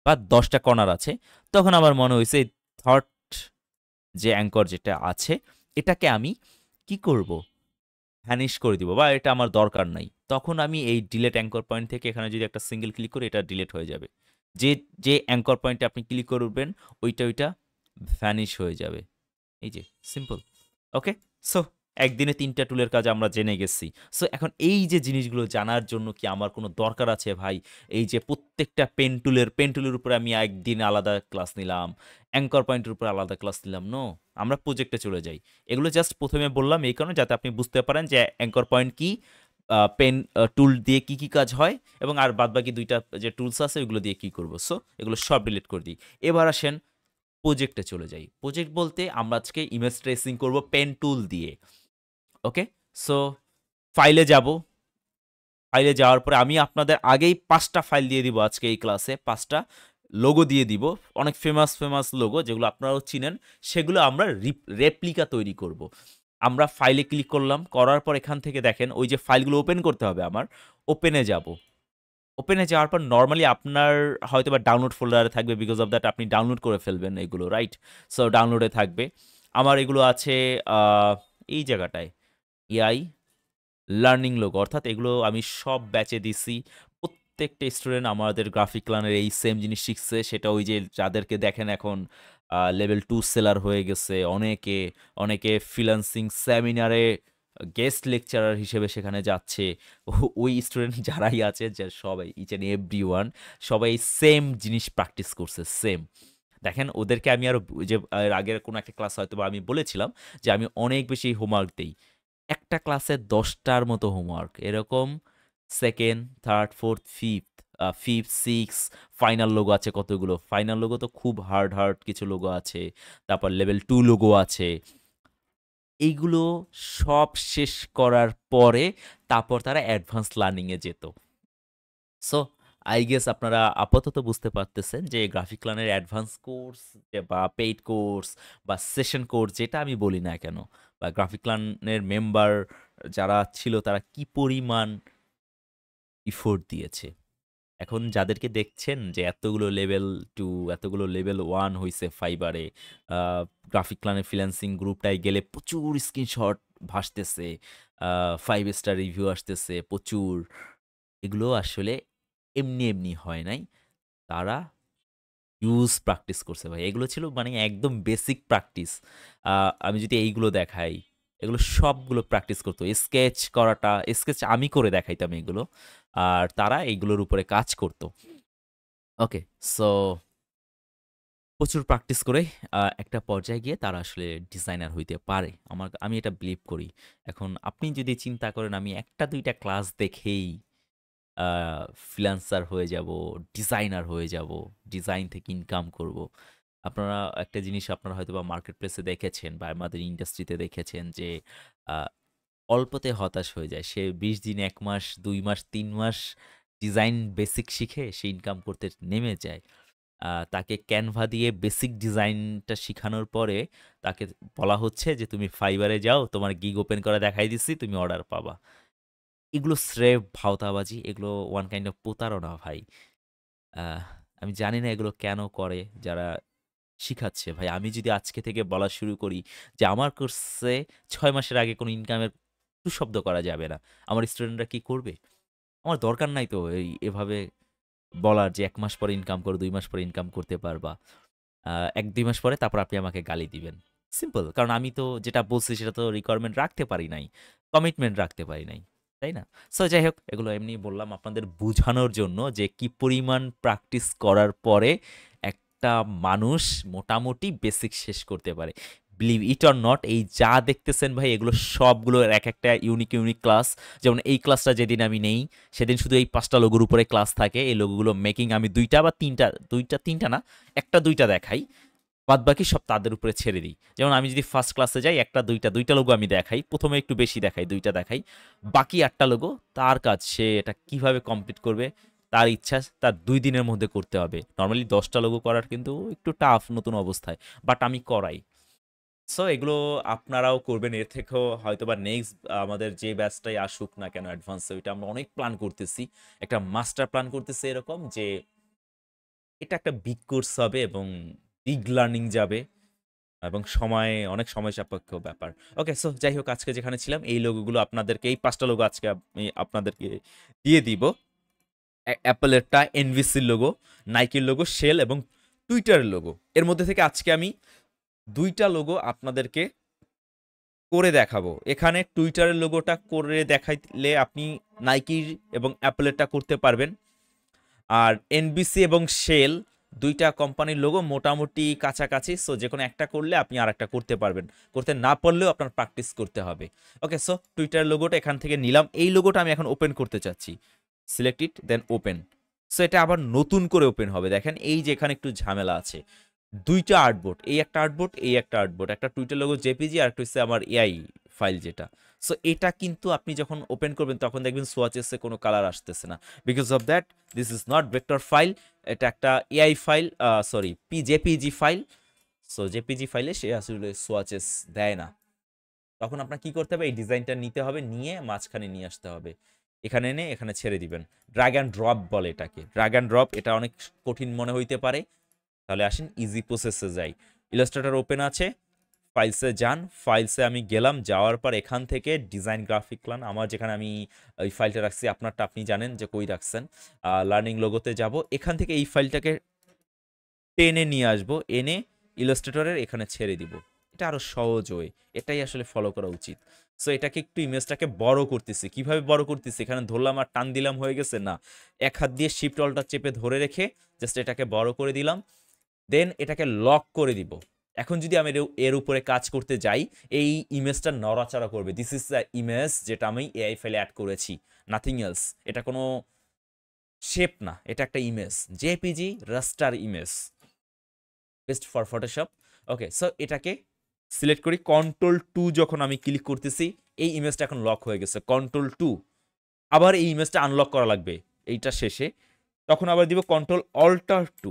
বা 10টা কর্নার আছে, তখন আমার মনে হয়েছে থার্ড যে অ্যাঙ্কর যেটা আছে এটাকে আমি কি করব, ভ্যানিশ করে দিব, বা এটা আমার দরকার নাই, তখন আমি এই ডিলেট অ্যাঙ্কর পয়েন্ট থেকে এখানে যদি একটা সিঙ্গেল ক্লিক করি এটা ডিলেট হয়ে যাবে। যে যে অ্যাঙ্কর পয়েন্টে আপনি ক্লিক করবেন ওইটা ভ্যানিশ হয়ে যাবে। এই যে সিম্পল। ওকে, সো একদিনে 3টা টুলের কাজ আমরা জেনে গেছি। সো এখন এই যে জিনিসগুলো জানার জন্য কি আমার কোনো দরকার আছে ভাই, এই যে প্রত্যেকটা পেন টুলের উপরে আমি একদিন আলাদা ক্লাস নিলাম, অ্যাঙ্কর পয়েন্টের উপর আলাদা ক্লাস নিলাম? নো, আমরা প্রজেক্টে চলে যাই। এগুলো জাস্ট প্রথমে বললাম এই কারণে যাতে আপনি বুঝতে পারেন যে অ্যাঙ্কর পয়েন্ট কি, পেন টুল দিয়ে কি কি কাজ হয়, এবং আর বাদবাকি 2টা যে টুলস আছে ওইগুলো দিয়ে কি করব। সো এগুলো সব ডিলিট করে দিই। এবার আসেন প্রজেক্টে চলে যাই। প্রজেক্ট বলতে আমরা আজকে ইমেজ ট্রেসিং করব পেন টুল দিয়ে। ওকে, সো ফাইলে যাব, ফাইলে যাওয়ার পরে আমি আপনাদের আগেই 5টা ফাইল দিয়ে দিব আজকে এই ক্লাসে, 5টা লোগো দিয়ে দিব, অনেক ফেমাস ফেমাস লোগো যেগুলো আপনারাও চিনেন, সেগুলো আমরা রেপ্লিকা তৈরি করব। আমরা ফাইলে ক্লিক করলাম, করার পর এখান থেকে দেখেন ওই যে ফাইলগুলো ওপেন করতে হবে আমার, ওপেনে যাব। ওপেনে যাওয়ার পর নরমালি আপনার হয়তো বা ডাউনলোড ফোল্ডারে থাকবে, বিকজ অফ দ্যাট আপনি ডাউনলোড করে ফেলবেন এগুলো, রাইট? সো ডাউনলোডে থাকবে। আমার এগুলো আছে এই জায়গাটায়, এআই লার্নিং লোগো, অর্থাৎ এগুলো আমি সব ব্যাচে দিছি। প্রত্যেকটা স্টুডেন্ট আমাদের গ্রাফিক লার্নের এই সেম জিনিস শিখছে, সেটা ওই যে যাদেরকে দেখেন এখন লেভেল 2 সেলার হয়ে গেছে অনেকে, অনেকে ফ্রিল্যান্সিং সেমিনারে গেস্ট লেকচারার হিসেবে সেখানে যাচ্ছে। ওই স্টুডেন্ট যারাই আছে, যে সবাই ইচ অ্যান্ড এভরি ওয়ান, সবাই সেম জিনিস প্র্যাকটিস করছে, সেম। দেখেন ওদেরকে আমি আরো যে এর আগের কোনো একটা ক্লাস হয়তো বা আমি বলেছিলাম যে আমি অনেক বেশি হোমওয়ার্ক দেই, একটা ক্লাসে 10টার মতো হোমওয়ার্ক, এরকম second, third, fourth, fifth, fifth, six, final logo আছে কতগুলো, ফাইনাল লোগো তো খুব হার্ড হার্ড কিছু লোগো আছে, তারপর লেভেল 2 লোগো আছে। এইগুলো সব শেষ করার পরে তারপর তারা অ্যাডভান্স লার্নিংয়ে যেত। সো আই গেস আপনারা আপাতত বুঝতে পারতেছেন যে গ্রাফিক্লানের অ্যাডভান্স কোর্স বা পেইড কোর্স বা সেশন কোর্স যেটা আমি বলি না কেন, বা গ্রাফিক্লানের মেম্বার যারা ছিল তারা কি পরিমাণ ইফোর্ট দিয়েছে। এখন যাদেরকে দেখছেন যে এতগুলো লেভেল 2, এতগুলো লেভেল 1 হইছে ফাইবারে, গ্রাফিক্লানের ফ্রিল্যান্সিং গ্রুপটায় গেলে প্রচুর স্ক্রিনশট ভাসতেছে, 5 স্টার রিভিউ আসতেছে প্রচুর। এগুলো আসলে এমনি হয় নাই। তারা হিউজ প্র্যাকটিস করছে ভাই। এগুলো ছিল মানে একদম বেসিক প্র্যাকটিস। আমি যদি এইগুলো দেখাই, এগুলো সবগুলো প্র্যাকটিস করতো। স্কেচ করাটা, স্কেচ আমি করে দেখাইতাম এগুলো। আর তারা এইগুলোর উপরে কাজ করতো। ওকে, সো প্রচুর প্র্যাকটিস করে একটা পর্যায়ে গিয়ে তারা আসলে ডিজাইনার হইতে পারে। আমি এটা বিলিভ করি। এখন আপনি যদি চিন্তা করেন আমি ১টা ২টা ক্লাস দেখেই আ ফ্রিল্যান্সার হয়ে যাবো, ডিজাইনার হয়ে যাবো, ডিজাইন থেকে ইনকাম করব। আপনারা একটা জিনিস আপনারা হয়তোবা মার্কেট প্লেসে দেখেছেন বা আমাদের ইন্ডাস্ট্রিতে দেখেছেন যে আ অল্পতে হতাশ হয়ে যায়। সে ২০ দিন, ১ মাস, ২ মাস, ৩ মাস ডিজাইন বেসিক শিখে সে ইনকাম করতে নেমে যায়। তাকে Canva দিয়ে বেসিক ডিজাইনটা শিখানোর পরে তাকে বলা হচ্ছে যে, "তুমি Fiverr এ যাও, তোমার গিগ ওপেন করে দেখাই দিচ্ছি, তুমি অর্ডার পাবা।" এগুলো স্রেফ ভাওতাবাজি, এগুলো ওয়ান কাইন্ড অফ প্রতারণা ভাই। আহ আমি জানি না এগুলো কেন করে যারা শিখাচ্ছে। ভাই আমি যদি আজকে থেকে বলা শুরু করি যে, আমার কোর্সে ৬ মাসের আগে কোনো ইনকামের টুঁ শব্দ করা যাবে না। আমার স্টুডেন্টরা কি করবে? আমার দরকার নাই তো এভাবে বলার যে ১ মাস পরে ইনকাম করো, ২ মাস পরে ইনকাম করতে পারবা। ১-২ মাস পরে তারপর আপনি আমাকে গালি দিবেন। সিম্পল। কারণ আমি তো যেটা বলছি সেটা তো রিকোয়ারমেন্ট রাখতে পারি নাই। কমিটমেন্ট রাখতে পারি নাই। তাই না? সো যাই হোক এগুলো এমনি বললাম আপনাদের বুঝানোর জন্য যে কি পরিমাণ প্র্যাকটিস করার পরে একটা মানুষ মোটামুটি বেসিক শেষ করতে পারে। বিলিভ ইট অর নট, এই যা দেখতেছেন ভাই এগুলো সবগুলোর এক একটা ইউনিক ক্লাস। যেমন এই ক্লাসটা যেদিন আমি নেই সেদিন শুধু এই ৫টা লোগোর উপরে ক্লাস থাকে। এই লোগোগুলো মেকিং আমি ২টা বা ৩টা, ২টা ৩টা না, ১টা ২টা দেখাই। বাদবাকি সব তাদের উপরে ছেড়ে দিই। যেমন আমি যদি ফার্স্ট ক্লাসে যাই ১টা ২টা লোগো আমি দেখাই। ১ম এ একটু বেশি দেখাই, ২টা দেখাই। বাকি ৮টা লোগো তার কাজ, সে এটা কিভাবে কমপ্লিট করবে, তার ইচ্ছা, তার ২ দিনের মধ্যে করতে হবে। নরমালি ১০টা লোগো করার কিন্তু একটু টাফ নতুন অবস্থায়। বাট আমি করাই। সো এগুলো আপনারাও করবেন। এর থেকেও হয়তোবা নেক্সট আমাদের যে ব্যাচটাই আসুক না কেন অ্যাডভান্সে, ওইটা আমরা অনেক প্ল্যান করতেছি। একটা মাস্টার প্ল্যান করতেছি এরকম যে এটা একটা বিগ কোর্স হবে এবং বিগ লার্নিং যাবে এবং অনেক সময় সাপেক্ষ ব্যাপার। ওকে, সো যাই হোক আজকে যেখানে ছিলাম এই লোগোগুলো আপনাদেরকে, এই ৫টা লোগো আজকে আমি আপনাদেরকে দিয়ে দিব। অ্যাপলেরটা এনভিসির লোগো, নাইকির লোগো, শেল এবং টুইটারের লোগো। এর মধ্যে থেকে আজকে আমি ২টা লোগো আপনাদেরকে করে দেখাবো। এখানে টুইটারের লোগোটা করে দেখাইলে আপনি নাইকির এবং অ্যাপলেরটা করতে পারবেন। আর এনবিসি এবং শেল ২টা কোম্পানির লোগো মোটামুটি কাছাকাছি। সো যেকোনো একটা করলে আপনি আরেকটা করতে পারবেন। করতে না পারলেও আপনার প্র্যাকটিস করতে হবে। ওকে, সো টুইটার লোগোটা এখান থেকে নিলাম। এই লোগোটা আমি এখন ওপেন করতে চাচ্ছি। সিলেক্ট ইট দেন ওপেন। সো এটা আবার নতুন করে ওপেন হবে। দেখেন এই যে এখানে একটু ঝামেলা আছে। ২টা আর্টবোর্ড, এই একটা আর্টবোর্ড, এই একটা আর্টবোর্ড। একটা টুইটার লোগো জেপিজি আর একটা হচ্ছে আমার এআই ফাইল যেটা। সো এটা কিন্তু আপনি যখন ওপেন করবেন তখন দেখবেন সোয়াচেসে কোনো কালার আসতেছে না। Because of that this is not vector file. এটা একটা AI file, sorry JPG file. So JPG ফাইলে সে আসলে সোয়াচেস দেয় না। তখন আপনার কি করতে হবে, এই ডিজাইনটা নিতে হবে, নিয়ে মাঝখানে নিয়ে আসতে হবে। এখানে এনে এখানে ছেড়ে দিবেন। ড্র্যাগ অ্যান্ড ড্রপ বলে এটাকে। ড্র্যাগ অ্যান্ড ড্রপ, এটা অনেক কঠিন মনে হইতে পারে। তাহলে আসেন ইজি প্রসেসে যাই। ইলাস্ট্রেটর ওপেন আছে, ফাইলসে যান। ফাইলসে আমি গেলাম, যাওয়ার পর এখান থেকে ডিজাইন গ্রাফিক্লান আমার যেখানে আমি এই ফাইলটা রাখছি, আপনারটা আপনি জানেন যে কই রাখছেন। লার্নিং লোগোতে যাব, এখান থেকে এই ফাইলটাকে টেনে নিয়ে আসবো, এনে ইলাস্ট্রেটরের এখানে ছেড়ে দিব। এটা আরো সহজ ওয়ে, এটাই আসলে ফলো করা উচিত। সো এটাকে একটু ইমেজটাকে বড় করতেছি। কিভাবে বড় করতেছি, এখানে ধরলাম আর টান দিলাম হয়ে গেছে না। এক হাত দিয়ে শিফট অলটা চেপে ধরে রেখে জাস্ট এটাকে বড় করে দিলাম। দেন এটাকে লক করে দিব। এখন যদি আমি এর উপরে কাজ করতে যাই, এই ইমেজটা নড়াচড়া করবে। দিস ইজ দ্য ইমেজ যেটা আমি এআই ফাইলে অ্যাড করেছি, নাথিং এলস। এটা কোনো শেপ না, এটা একটা image, JPG raster image, best for Photoshop. Okay, so এটাকে সিলেক্ট করি। Ctrl+2 যখন আমি ক্লিক করতেছি এই ইমেজটা এখন লক হয়ে গেছে। Ctrl+2, আবার এই ইমেজটা আনলক করা লাগবে এইটা শেষে। তখন আবার দিব control alter two,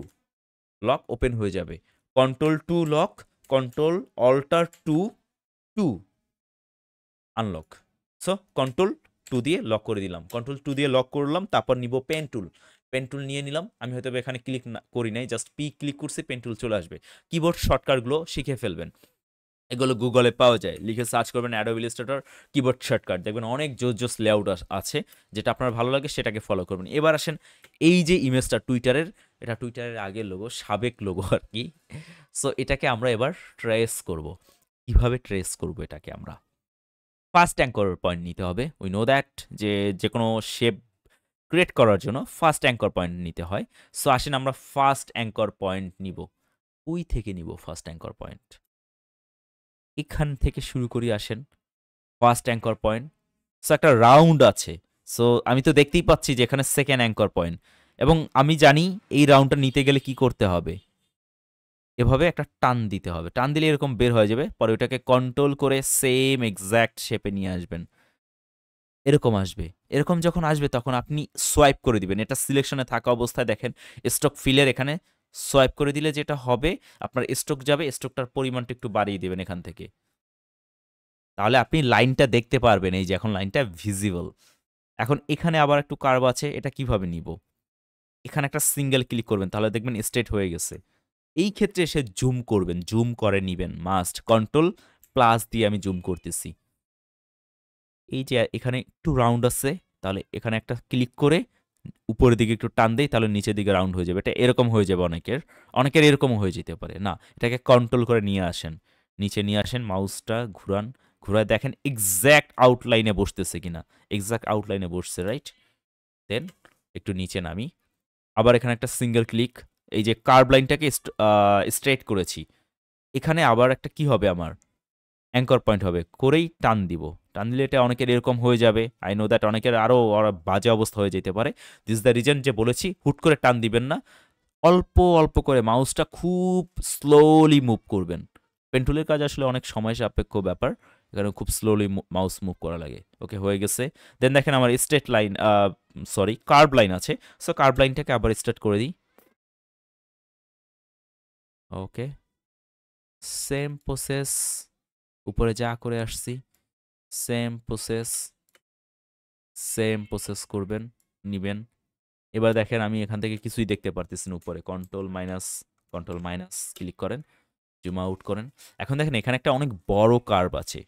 lock open হয়ে যাবে। Control two lock, control alter two two unlock. So control two দিয়ে লক করে দিলাম, কন্ট্রোল টু দিয়ে লক করলাম। তারপর নিব পেন টুল, পেন টুল নিয়ে নিলাম। আমি হয়তো এখানে ক্লিক করি নাই, জাস্ট পি ক্লিক করছি, পেন টুল চলে আসবে। কিবোর্ড শর্টকাটগুলো শিখে ফেলবেন, এগুলো গুগলে পাওয়া যায়, লিখে সার্চ করবেন অ্যাডোবি ইলাস্ট্রেটর কিবোর্ড শর্টকাট, দেখবেন অনেক জোস জোস লেআউট আছে, যেটা আপনার ভালো লাগে সেটাকে ফলো করবেন। এবার আসেন এই যে ইমেজটা টুইটারের, এটা টুইটারের আগের লোগো, সাবেক লোগো আর কি। সো এটাকে আমরা এবার ট্রেস করব। কিভাবে ট্রেস করব এটাকে আমরা, ফার্স্ট অ্যাঙ্কর পয়েন্ট নিতে হবে। উই নো দ্যাট যে যে কোনো শেপ ক্রিয়েট করার জন্য ফার্স্ট অ্যাঙ্কর পয়েন্ট নিতে হয়। সো আসেন আমরা ফার্স্ট অ্যাঙ্কর পয়েন্ট নিব, ওই থেকে নিব ফার্স্ট অ্যাঙ্কর পয়েন্ট, এখান থেকে শুরু করি। আসেন ফার্স্ট অ্যাঙ্কর পয়েন্ট, সো একটা রাউন্ড আছে। সো আমি তো দেখতেই পাচ্ছি যে এখানে সেকেন্ড অ্যাঙ্কর পয়েন্ট, এবং আমি জানি এই রাউন্ডটা নিতে গেলে কি করতে হবে, এভাবে একটা টান দিতে হবে। টান দিলে এরকম বের হয়ে যাবে, পরে ওটাকে কন্ট্রোল করে সেম এক্স্যাক্ট শেপে নিয়ে আসবেন, এরকম আসবে। এরকম যখন আসবে তখন আপনি সোয়াইপ করে দিবেন, এটা সিলেকশনে থাকা অবস্থায় দেখেন স্টক ফিলের এখানে সোয়াইপ করে দিলে যেটা হবে, আপনার স্টক যাবে, স্টকটার পরিমাণটা একটু বাড়িয়ে দেবেন এখান থেকে, তাহলে আপনি লাইনটা দেখতে পারবেন। এই যে এখন লাইনটা ভিজিবল। এখন এখানে আবার একটু কার্ভ আছে, এটা কিভাবে নিব, এখানে একটা সিঙ্গেল ক্লিক করবেন, তাহলে দেখবেন স্ট্রেট হয়ে গেছে। এই ক্ষেত্রে এসে জুম করবেন, জুম করে নিবেন মাস্ট, কন্ট্রোল প্লাস দিয়ে আমি জুম করতেছি। এই যে এখানে একটু রাউন্ড আছে, তাহলে এখানে একটা ক্লিক করে উপরের দিকে একটু টান দেই, তাহলে নিচের দিকে রাউন্ড হয়ে যাবে। এটা এরকম হয়ে যাবে অনেকের, অনেকের এরকমও হয়ে যেতে পারে। না, এটাকে কন্ট্রোল করে নিয়ে আসেন, নিচে নিয়ে আসেন, মাউসটা ঘুরান, ঘুরায় দেখেন এক্স্যাক্ট আউটলাইনে বসতেছে কিনা। এক্স্যাক্ট আউটলাইনে বসছে, রাইট। দেন একটু নিচে নামি, আবার এখানে একটা সিঙ্গেল ক্লিক, এই যে কার্ভ লাইনটাকে স্ট্রেট করেছি, এখানে আবার একটা কি হবে আমার অ্যাঙ্কর পয়েন্ট হবে, করেই টান দিব। টান দিলে এটা অনেকের এরকম হয়ে যাবে, আই নো দ্যাট অনেকের আরও বাজে অবস্থা হয়ে যেতে পারে। দিস দ্য রিজন যে বলেছি, হুট করে টান দিবেন না, অল্প অল্প করে মাউসটা খুব স্লোলি মুভ করবেন। পেন্টুলের কাজ আসলে অনেক সময় সাপেক্ষ ব্যাপার, এখানে খুব স্লোলি মাউস মুভ করা লাগে। ওকে, হয়ে গেছে। দেন দেখেন আমার straight line, sorry curve line আছে, সো কার্ভ লাইনটাকে আবার স্টার্ট করে দিই। ওকে, সেম প্রসেস, উপরে যা করে আসছি সেম প্রসেস, সেম প্রসেস করবেন, নিবেন। এবার দেখেন আমি এখান থেকে কিছুই দেখতে পারতেছি না, উপরে কন্ট্রোল মাইনাস ক্লিক করেন, জুম আউট করেন। এখন দেখেন এখানে একটা অনেক বড় কার্ভ আছে,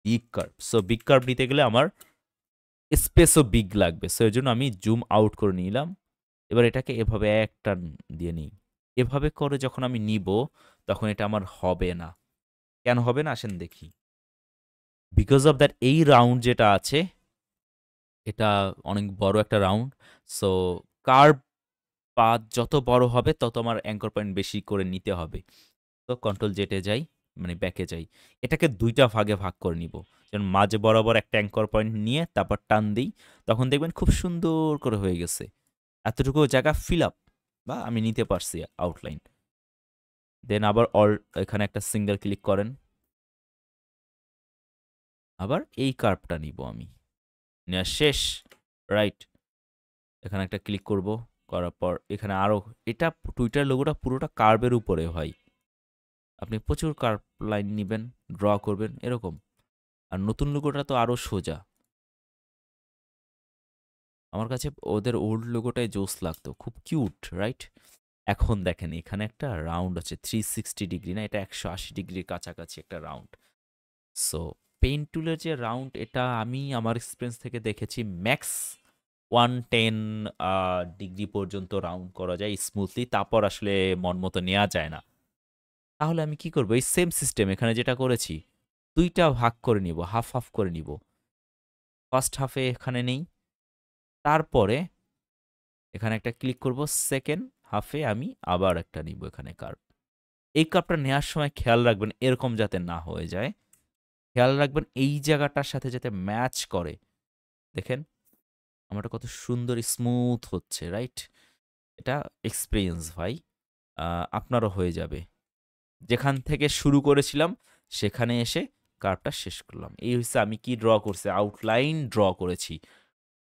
big curve. So big curve নিতে গেলে আমার স্পেসও বিগ লাগবে, সো এর জন্য আমি জুম আউট করে নিলাম। এবার এটাকে এভাবে একটা দিয়ে নিই, এভাবে করে যখন আমি নিব তখন এটা আমার হবে না। কেন হবে না আসেন দেখি। বিকজ অফ দ্যাট এই রাউন্ড যেটা আছে এটা অনেক বড় একটা রাউন্ড। সো কার্ভ পাথ যত বড় হবে তত আমার অ্যাঙ্কর পয়েন্ট বেশি করে নিতে হবে। তো কন্ট্রোল জেটে যাই, মানে ব্যাকে যাই, এটাকে দুইটা ভাগে ভাগ করে নিব। যেমন মাঝে বরাবর একটা অ্যাঙ্কর পয়েন্ট নিয়ে তারপর টান দিই, তখন দেখবেন খুব সুন্দর করে হয়ে গেছে। এতটুকু জায়গা ফিল আপ বা আমি নিতে পারছি আউটলাইন। দেন আবার এখানে একটা সিঙ্গেল ক্লিক করেন, আবার এই কার্ভটা নিব আমি, নেওয়া শেষ, রাইট। এখানে একটা ক্লিক করব, করার পর এখানে আরও, এটা টুইটার লোগোটা পুরোটা কার্ভের উপরে হয়, আপনি প্রচুর কার্ভ লাইন নিবেন, ড্র করবেন এরকম। আর নতুন লোগোটা তো আরও সোজা, আমার কাছে ওদের ওল্ড লোগোটাই জোস লাগতো, খুব কিউট, রাইট। এখন দেখেন এখানে একটা রাউন্ড আছে 360 ডিগ্রি, না এটা 180 ডিগ্রির কাছাকাছি একটা রাউন্ড। সো পেইন টুলের যে রাউন্ড, এটা আমি আমার এক্সপিরিয়েন্স থেকে দেখেছি ম্যাক্স 110 ডিগ্রি পর্যন্ত রাউন্ড করা যায় স্মুথলি, তারপর আসলে মন মতো নেওয়া যায় না। তাহলে আমি কি করবো, এই সেম সিস্টেম এখানে যেটা করেছি, দুইটা ভাগ করে নিব, হাফ হাফ করে নিব। ফার্স্ট হাফে এখানে নেই, তারপরে এখানে একটা ক্লিক করব, সেকেন্ড হাফে আমি আবার একটা নিব এখানে কার্ভ। এই কার্ভটা নেওয়ার সময় খেয়াল রাখবেন এরকম যাতে না হয়ে যায়, খেয়াল রাখবেন এই জায়গাটার সাথে যাতে ম্যাচ করে। দেখেন আমারটা কত সুন্দর স্মুথ হচ্ছে, রাইট। এটা এক্সপিরিয়েন্স ভাই, আপনারও হয়ে যাবে। যেখান থেকে শুরু করেছিলাম সেখানে এসে কার্ভটা শেষ করলাম। এই হচ্ছে আমি কি ড্র করছি, আউটলাইন ড্র করেছি।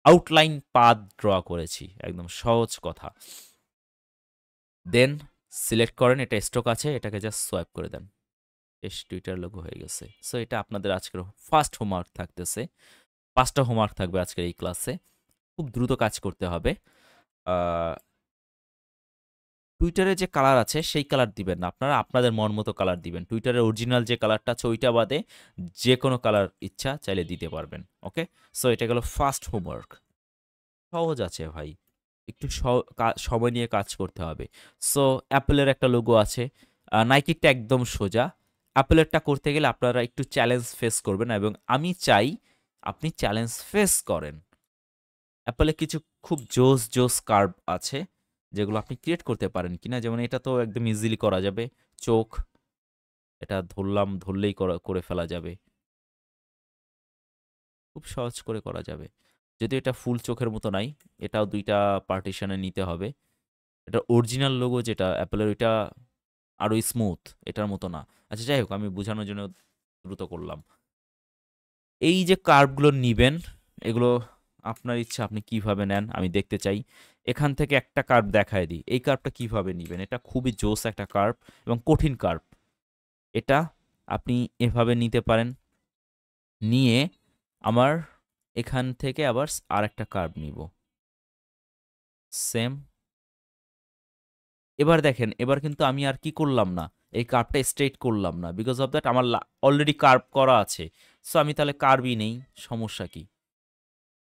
আউটলাইন পাথ ড্র করেছি, একদম সহজ কথা। দেন সিলেক্ট করেন, এটা স্টক আছে, এটাকে জাস্ট সোয়াইপ করে দেন, টুইটার লোগো হয়ে গেছে। সো এটা আপনাদের আজকের ফার্স্ট হোমওয়ার্ক থাকতেছে, 5টা হোমওয়ার্ক থাকবে আজকের এই ক্লাসে, খুব দ্রুত কাজ করতে হবে। টুইটারে যে কালার আছে সেই কালার দিবেন না আপনারা, আপনাদের মন মতো কালার দিবেন। টুইটারের অরিজিনাল যে কালারটা আছে ওইটা বাদে যে কোনো কালার ইচ্ছা চাইলে দিতে পারবেন। ওকে, সো এটা গেল ফার্স্ট হোমওয়ার্ক। সহজ আছে ভাই, একটু সময় নিয়ে কাজ করতে হবে। সো অ্যাপেলের একটা লোগো আছে, নাইকিটা একদম সোজা। অ্যাপেলেরটা করতে গেলে আপনারা একটু চ্যালেঞ্জ ফেস করবেন, এবং আমি চাই আপনি চ্যালেঞ্জ ফেস করেন। অ্যাপেলে কিছু খুব জোস জোস কার্ভ আছে যেগুলো আপনি ক্রিয়েট করতে পারেন কিনা, যেমন এটা তো একদম ইজিলি করা যাবে। চোখ, এটা ধরলেই করে ফেলা যাবে, খুব সহজ করে করা যাবে। যদি এটা ফুল চোখের মতো নাই, এটাও 2টা পার্টিশনে নিতে হবে। এটা অরিজিনাল লোগো যেটা অ্যাপেলের, ওইটা আরো স্মুথ, এটার মতো না। আচ্ছা যাই হোক, আমি বোঝানোর জন্য দ্রুত করলাম। এই যে কার্ভগুলো নিবেন, এগুলো আপনার ইচ্ছা, আপনি কিভাবে নেন আমি দেখতে চাই। এখান থেকে একটা কার্ভ দেখায় দিই, এই কার্ভটা কিভাবে নিবেন। এটা খুবই জোস একটা কার্ভ এবং কঠিন কার্ভ। এটা আপনি এভাবে নিতে পারেন, নিয়ে আমার এখান থেকে আবার আরেকটা কার্ভ নিব, সেম। এবার দেখেন, এবার কিন্তু আমি আর কি করলাম না, এই কার্ভটা স্ট্রেট করলাম না, বিকজ অফ দ্যাট আমার অলরেডি কার্ভ করা আছে। সো আমি তাহলে কার্ভই নেই, সমস্যা কি,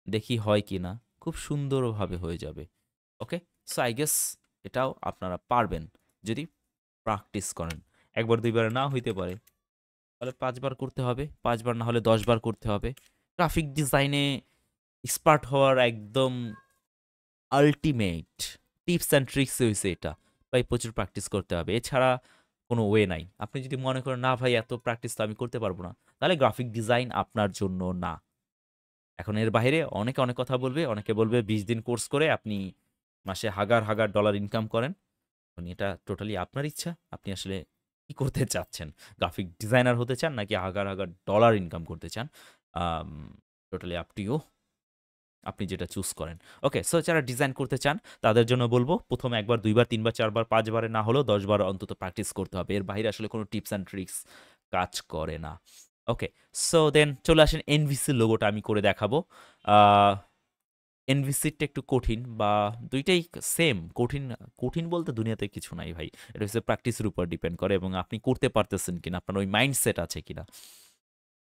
দেখি হয় কি না, খুব সুন্দরভাবে হয়ে যাবে। ওকে, সো আই গেস এটাও আপনারা পারবেন যদি প্র্যাকটিস করেন। 1বার 2বারে না হইতে পারে, তাহলে 5বার করতে হবে, 5বার না হলে 10বার করতে হবে। গ্রাফিক ডিজাইনে এক্সপার্ট হওয়ার একদম আল্টিমেট টিপস অ্যান্ড ট্রিক্স হয়েছে এটা। ভাই প্রচুর প্র্যাকটিস করতে হবে, এছাড়া কোনো ওয়ে নাই। আপনি যদি মনে করেন না ভাই এত প্র্যাকটিস তো আমি করতে পারবো না, তাহলে গ্রাফিক ডিজাইন আপনার জন্য না। এখন এর বাইরে অনেকে অনেক কথা বলবে, অনেকে বলবে 20 দিন কোর্স করে আপনি মাসে হাজার হাজার ডলার ইনকাম করেন। এখন এটা টোটালি আপনার ইচ্ছা, আপনি আসলে কি করতে চাচ্ছেন, গ্রাফিক ডিজাইনার হতে চান নাকি হাজার হাজার ডলার ইনকাম করতে চান। টোটালি আপ টু ইউ, আপনি যেটা চুজ করেন। ওকে, সো যারা ডিজাইন করতে চান তাদের জন্য বলবো, প্রথমে 1বার 2বার 3বার 4বার 5বারে না হলেও 10বার অন্তত প্র্যাকটিস করতে হবে। এর বাইরে আসলে কোনো টিপস অ্যান্ড ট্রিক্স কাজ করে না। ওকে, সো দেন চলে আসেন এনভিসি লোগোটা আমি করে দেখাবো। এনভিসিটা একটু কঠিন, বা দুইটাই সেম কঠিন। কঠিন বলতে দুনিয়াতে কিছু নাই ভাই, এটা হচ্ছে প্র্যাকটিসের উপর ডিপেন্ড করে এবং আপনি করতে পারতেছেন কিনা, আপনার ওই মাইন্ডসেট আছে কিনা।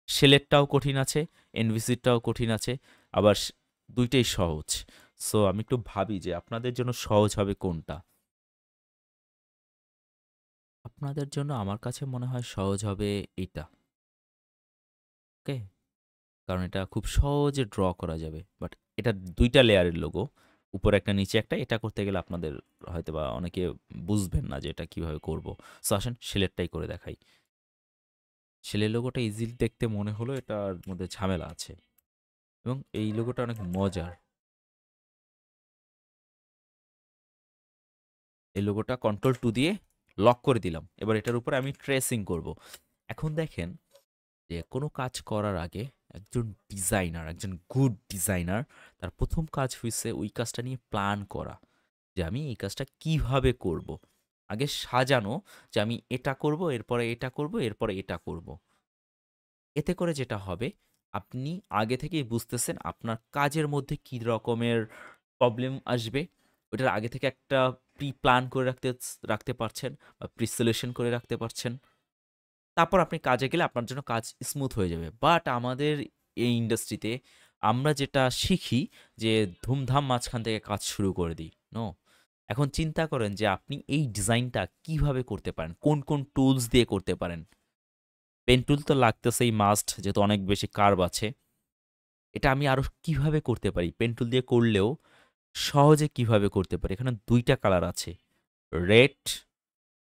শেলেরটাও কঠিন আছে, এনভিসিটাও কঠিন আছে, আবার দুইটাই সহজ। সো আমি একটু ভাবি যে আপনাদের জন্য সহজ হবে কোনটা। আপনাদের জন্য আমার কাছে মনে হয় সহজ হবে এইটা। ওকে, কারণ এটা খুব সহজে ড্র করা যাবে, বাট এটা 2টা লেয়ারের লোগো, উপরে একটা নিচে একটা। এটা করতে গেলে আপনাদের হয়তো বা অনেকে বুঝবেন না যে এটা কিভাবে করব। সো আসেন শেলেরটাই করে দেখাই। শেলের লোগোটা ইজিলি দেখতে মনে হলো, এটার মধ্যে ঝামেলা আছে, এবং এই লোগোটা অনেক মজার। এই লোগোটা Ctrl+2 দিয়ে লক করে দিলাম, এবার এটার উপরে আমি ট্রেসিং করব। এখন দেখেন যে কোনো কাজ করার আগে একজন ডিজাইনার, একজন গুড ডিজাইনার, তার প্রথম কাজ হইছে ওই কাজটা নিয়ে প্ল্যান করা, যে আমি এই কাজটা কিভাবে করব। আগে সাজানো যে আমি এটা করব, এরপরে এটা করব, এরপরে এটা করব। এতে করে যেটা হবে, আপনি আগে থেকেই বুঝতেছেন আপনার কাজের মধ্যে কি রকমের প্রবলেম আসবে, ওটার আগে থেকে একটা প্রি প্ল্যান করে রাখতে পারছেন, বা প্রি সলিউশন করে রাখতে পারছেন। তারপর আপনি কাজে গেলে আপনার জন্য কাজ স্মুথ হয়ে যাবে। বাট আমাদের এই ইন্ডাস্ট্রিতে আমরা যেটা শিখি যে ধুমধাম মাঝখান থেকে কাজ শুরু করে দিই। নো, এখন চিন্তা করেন যে আপনি এই ডিজাইনটা কিভাবে করতে পারেন, কোন কোন টুলস দিয়ে করতে পারেন। পেন টুল তো লাগতেছেই মাস্ট, যেহেতু অনেক বেশি কার্ভ আছে। এটা আমি আরো কিভাবে করতে পারি, পেন টুল দিয়ে করলেও সহজে কিভাবে করতে পারি। এখানে 2টা কালার আছে, রেড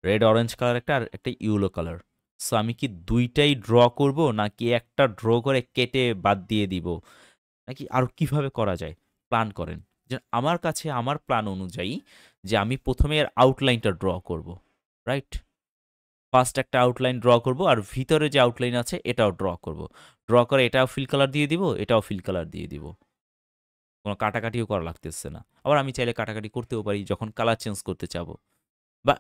রেড অরেঞ্জ কালার একটা, আর একটা ইয়েলো কালার। সো আমি কি 2টাই ড্র করব, নাকি একটা ড্র করে কেটে বাদ দিয়ে দিব, নাকি আরো কিভাবে করা যায়, প্ল্যান করেন। যে আমার কাছে আমার প্ল্যান অনুযায়ী যে আমি প্রথমে এর আউটলাইনটা ড্র করব, রাইট। ফার্স্ট একটা আউটলাইন ড্র করব, আর ভিতরে যে আউটলাইন আছে এটাও ড্র করব। ড্র করে এটাও ফিল কালার দিয়ে দিব, এটাও ফিল কালার দিয়ে দিব। কোনো কাটাকাটিও করা লাগতেছে না। আবার আমি চাইলে কাটাকাটি করতেও পারি যখন কালার চেঞ্জ করতে চাবো, বা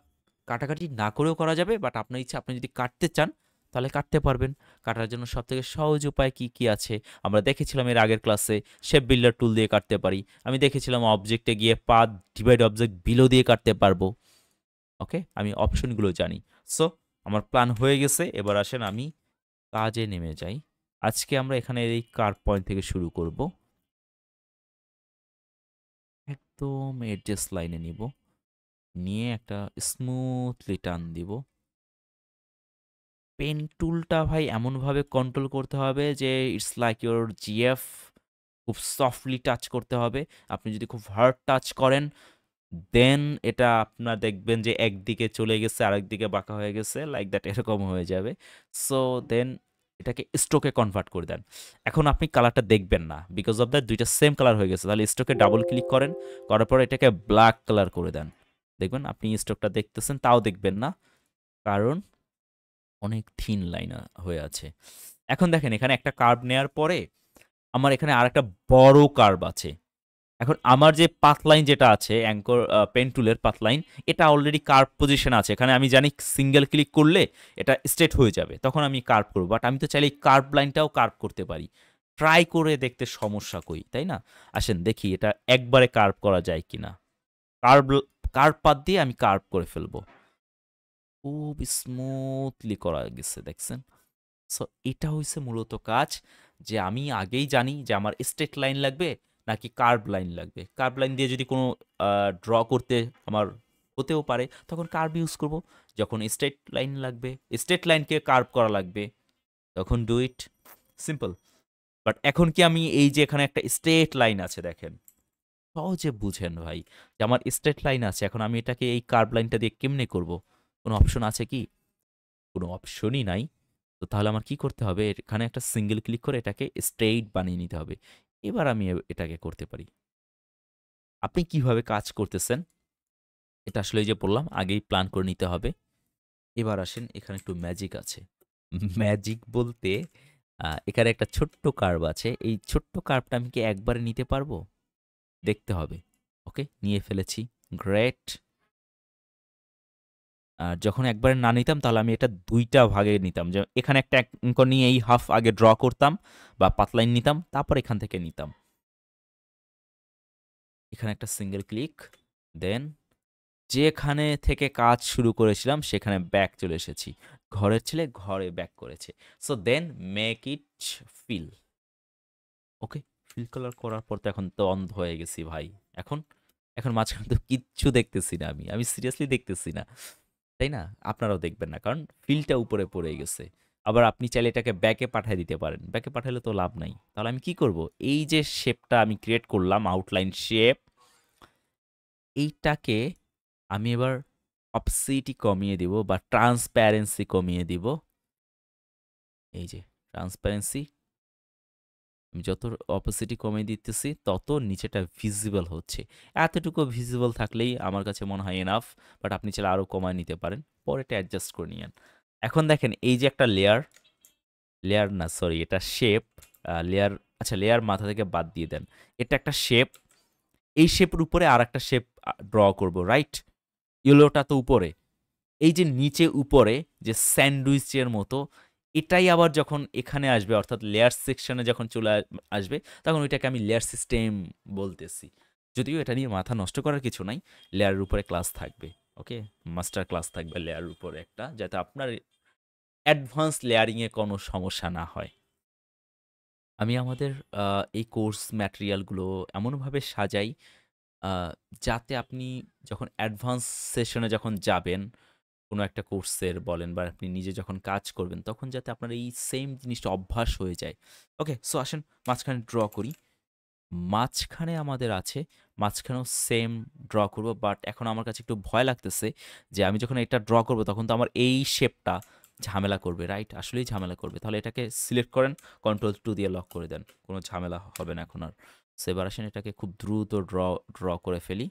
কাটাকাটি না করেও করা যাবে, বাট আপনার ইচ্ছা, আপনি যদি কাটতে চান তাহলে কাটতে পারবেন। কাটার জন্য সবথেকে সহজ উপায় কি কি আছে আমরা দেখেছিলাম এর আগের ক্লাসে। শেপ বিল্ডার টুল দিয়ে কাটতে পারি। আমি দেখেছিলাম অবজেক্টে গিয়ে পাথ ডিভাইড অবজেক্ট বিলো দিয়ে কাটতে পারবো। ওকে, আমি অপশনগুলো জানি। সো আমার প্ল্যান হয়ে গেছে, এবার আসেন আমি কাজে নেমে যাই। আজকে আমরা এখানে এই কার্ভ পয়েন্ট থেকে শুরু করব, একদম এডজেস লাইনে নিব, নিয়ে একটা স্মুথলি টান দিব। পেন টুলটা ভাই এমনভাবে কন্ট্রোল করতে হবে যে ইটস লাইক ইউর জিএফ, খুব সফটলি টাচ করতে হবে। আপনি যদি খুব হার্ড টাচ করেন দেন এটা আপনার দেখবেন যে একদিকে চলে গেছে আরেক দিকে বাঁকা হয়ে গেছে, লাইক দ্যাট, এরকম হয়ে যাবে। সো দেন এটাকে স্ট্রোকে কনভার্ট করে দেন। এখন আপনি কালারটা দেখবেন না, বিকজ অফ দ্যাট দুইটা সেম কালার হয়ে গেছে। তাহলে স্ট্রোকে ডাবল ক্লিক করেন, করার পর এটাকে ব্ল্যাক কালার করে দেন। দেখবেন আপনি স্ট্রোকটা দেখতেছেন, তাও দেখবেন না, কারণ অনেক থিন লাইন হয়ে আছে। এখন দেখেন এখানে একটা কার্ভ নেয়ার পরে আমার এখানে আরেকটা বড় কার্ভ আছে। এখন আমার যে পাথ লাইন যেটা আছে অ্যাঙ্কর পেন টুলের পাথ লাইন, এটা অলরেডি কার্ভ পজিশন আছে। এখানে আমি জানি সিঙ্গেল ক্লিক করলে এটা স্ট্রেট হয়ে যাবে, তখন আমি কার্ভ করবো। বাট আমি তো চাইলে এই কার্ভ লাইনটাও কার্ভ করতে পারি। ট্রাই করে দেখতে সমস্যা কই, তাই না? আসেন দেখি এটা একবারে কার্ভ করা যায় কিনা। কার্ভ কার্ভ পাথ দিয়ে আমি কার্ভ করে ফেলবো। খুব স্মুথলি করা গেছে, দেখছেন? সো এটা হইছে মূলত কাজ, যে আমি আগেই জানি যে আমার স্ট্রেট লাইন লাগবে নাকি কার্ভ লাইন লাগবে। কার্ভ লাইন দিয়ে যদি কোনো ড্র করতে আমার হতেও পারে, তখন কার্ভ ইউজ করব। যখন স্ট্রেট লাইন লাগবে, স্ট্রেট লাইনকে কার্ভ করা লাগবে, তখন ডু ইট সিম্পল। বাট এখন কি আমি এই যে এখানে একটা স্ট্রেট লাইন আছে দেখেন, সহজে বুঝেন ভাই, যে আমার স্ট্রেট লাইন আছে, এখন আমি এটাকে এই কার্ভ লাইনটা দিয়ে কেমনে করব? কোনো অপশন আছে কি? কোনো অপশনই নাই। তো তাহলে আমার কি করতে হবে? এখানে একটা সিঙ্গেল ক্লিক করে এটাকে স্ট্রেইট বানিয়ে নিতে হবে। এবার আমি এটাকে করতে পারি। আপনি কিভাবে কাজ করতেছেন এটা আসলে এই যে বললাম আগেই প্ল্যান করে নিতে হবে। এবার আসেন এখানে একটু ম্যাজিক আছে। ম্যাজিক বলতে এখানে একটা ছোট্ট কার্ভ আছে। এই ছোট্ট কার্ভটা আমি কি একবারে নিতে পারবো? দেখতে হবে। ওকে, নিয়ে ফেলেছি। গ্রেট। আর যখন একবারে না নিতাম তাহলে আমি এটা ২ টা ভাগে নিতাম। যে এখানে একটা অঙ্ক নিয়ে এই হাফ আগে ড্র করতাম বা পাতলাইন নিতাম, তারপর এখান থেকে নিতাম। এখানে একটা সিঙ্গেল ক্লিক, দেন যেখানে থেকে কাজ শুরু করেছিলাম সেখানে ব্যাক চলে এসেছি। ঘরের ছেলে ঘরে ব্যাক করেছে। So then make it fill. Okay, fill colour করার পর তো এখন তো অন্ধ হয়ে গেছি ভাই। এখন এখন মাঝখানে তো কিচ্ছু দেখতেছি না আমি। আমি সিরিয়াসলি দেখতেছি না। তাই না? আপনারাও দেখবেন না। কারণ ফিলটা উপরে পড়ে গেছে। আবার আপনি চাইলে এটাকে ব্যাকে পাঠায় দিতে পারেন। ব্যাকে পাঠালে তো লাভ নাই। তাহলে আমি কি করব? এই যে শেপটা আমি ক্রিয়েট করলাম, আউটলাইন শেপ, এইটাকে আমি এবার অপসিটি কমিয়ে দিব বা ট্রান্সপ্যারেন্সি কমিয়ে দিব। এই যে ট্রান্সপ্যারেন্সি, আমি যত অপসিটি কমিয়ে দিতেছি তত নিচেটা ভিজিবল হচ্ছে। এতটুকু ভিজিবল থাকলেই আমার কাছে মনে হয় এনাফ। বাট আপনি চাইলে আরও কমায় নিতে পারেন। পরে এটা অ্যাডজাস্ট করে নিয়েন। এখন দেখেন এই যে একটা লেয়ার, লেয়ার না সরি, এটা শেপ। লেয়ার, আচ্ছা লেয়ার মাথা থেকে বাদ দিয়ে দেন। এটা একটা শেপ। এই শেপের উপরে আর একটা শেপ ড্র করব, রাইট? ইয়েলোটা তো উপরে, এই যে নিচে উপরে যে স্যান্ডউইচের মতো, এটাই আবার যখন এখানে আসবে অর্থাৎ লেয়ার সেকশনে যখন চলে আসবে, তখন ওইটাকে আমি লেয়ার সিস্টেম বলতেছি। যদিও এটা নিয়ে মাথা নষ্ট করার কিছু নাই, লেয়ারের উপরে ক্লাস থাকবে। ওকে, মাস্টার ক্লাস থাকবে লেয়ারের উপরে একটা, যাতে আপনার অ্যাডভান্স লেয়ারিংয়ে কোনো সমস্যা না হয়। আমি আমাদের এই কোর্স ম্যাটেরিয়ালগুলো এমনভাবে সাজাই আ যাতে আপনি যখন অ্যাডভান্স সেশনে যখন যাবেন, কোনো একটা কোর্সের বলেন বা আপনি নিজে যখন কাজ করবেন, তখন যাতে আপনার এই সেম জিনিসটা অভ্যাস হয়ে যায়। ওকে, সো আসেন মাঝখানে ড্র করি। মাঝখানে আমাদের আছে, মাঝখানেও সেম ড্র করব। বাট এখন আমার কাছে একটু ভয় লাগতেছে যে আমি যখন এটা ড্র করব তখন তো আমার এই শেপটা ঝামেলা করবে, রাইট? আসলেই ঝামেলা করবে। তাহলে এটাকে সিলেক্ট করেন, কন্ট্রোল 2 দিয়ে লক করে দেন। কোনো ঝামেলা হবে না এখন আর। সো এবার আসেন এটাকে খুব দ্রুত ড্র করে ফেলি।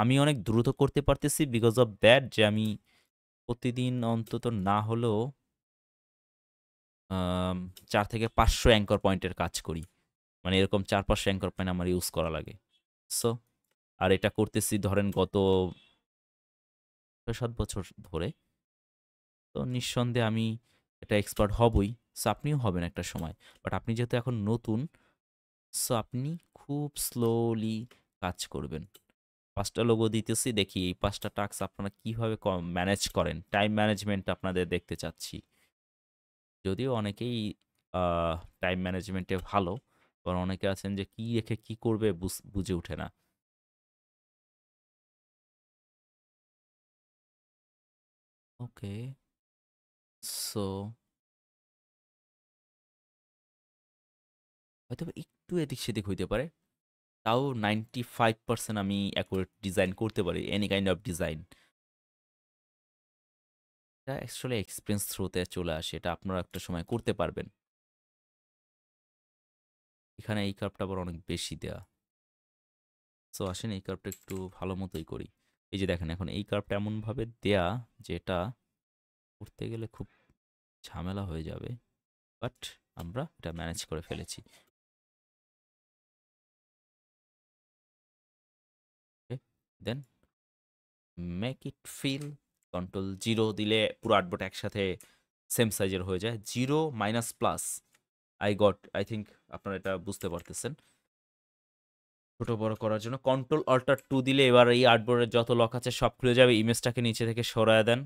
আমি অনেক দ্রুত করতে পারতেছি বিকজ অফ দ্যাট, যে আমি প্রতিদিন অন্তত না হলেও ৪ থেকে ৫০০ অ্যাঙ্কর পয়েন্টের কাজ করি। মানে এরকম ৪-৫টা অ্যাঙ্কর প্যান আমার ইউজ করা লাগে। সো আর এটা করতেছি ধরেন গত ৬-৭ বছর ধরে। তো নিঃসন্দেহে আমি এটা এক্সপার্ট হবই। সো আপনিও হবেন একটা সময়। বাট আপনি যেহেতু এখন নতুন, সো আপনি খুব স্লোলি কাজ করবেন। ৫ টা লোগো দিতেছি, দেখি এই ৫ টা টাস্ক আপনারা কিভাবে ম্যানেজ করেন। টাইম ম্যানেজমেন্ট আপনাদের দেখতে চাচ্ছি। যদিও অনেকেই আ টাইম ম্যানেজমেন্টে ভালো। আবার অনেকে আছেন যে কি রেখে কি করবে বুঝে ওঠে না। ওকে। সো হয়তোবা একটু এদিক-সেদিক হইতে পারে। তাও 95% আমি অ্যাকুরেট ডিজাইন করতে পারি। Any kind of design. এটা অ্যাকচুয়ালি এক্সপেরিয়েন্স থ্রুতে চলে আসে। এটা আপনারা একটা সময় করতে পারবেন। এখানে এই কার্ভটা আবার অনেক বেশি দেয়া। সো আসেন এই কার্ভটা একটু ভালো মতোই করি। এই যে দেখেন এখন এই কার্ভটা এমনভাবে দেয়া যে এটা করতে গেলে খুব ঝামেলা হয়ে যাবে। বাট আমরা এটা ম্যানেজ করে ফেলেছি। Okay? Then make it fill control 0 দিলে পুরো আর্টবোর্ড একসাথে সেম সাইজের হয়ে যায়। 0 মাইনাস প্লাস আই থিংক আপনারা এটা বুঝতে পারতেছেন। ছোট বড় করার জন্য কন্ট্রোল অল্টার 2 দিলে এবার এই আর্টবোর্ডের যত লক আছে সব খুলে যাবে। ইমেজটাকে নিচে থেকে সরায় দেন।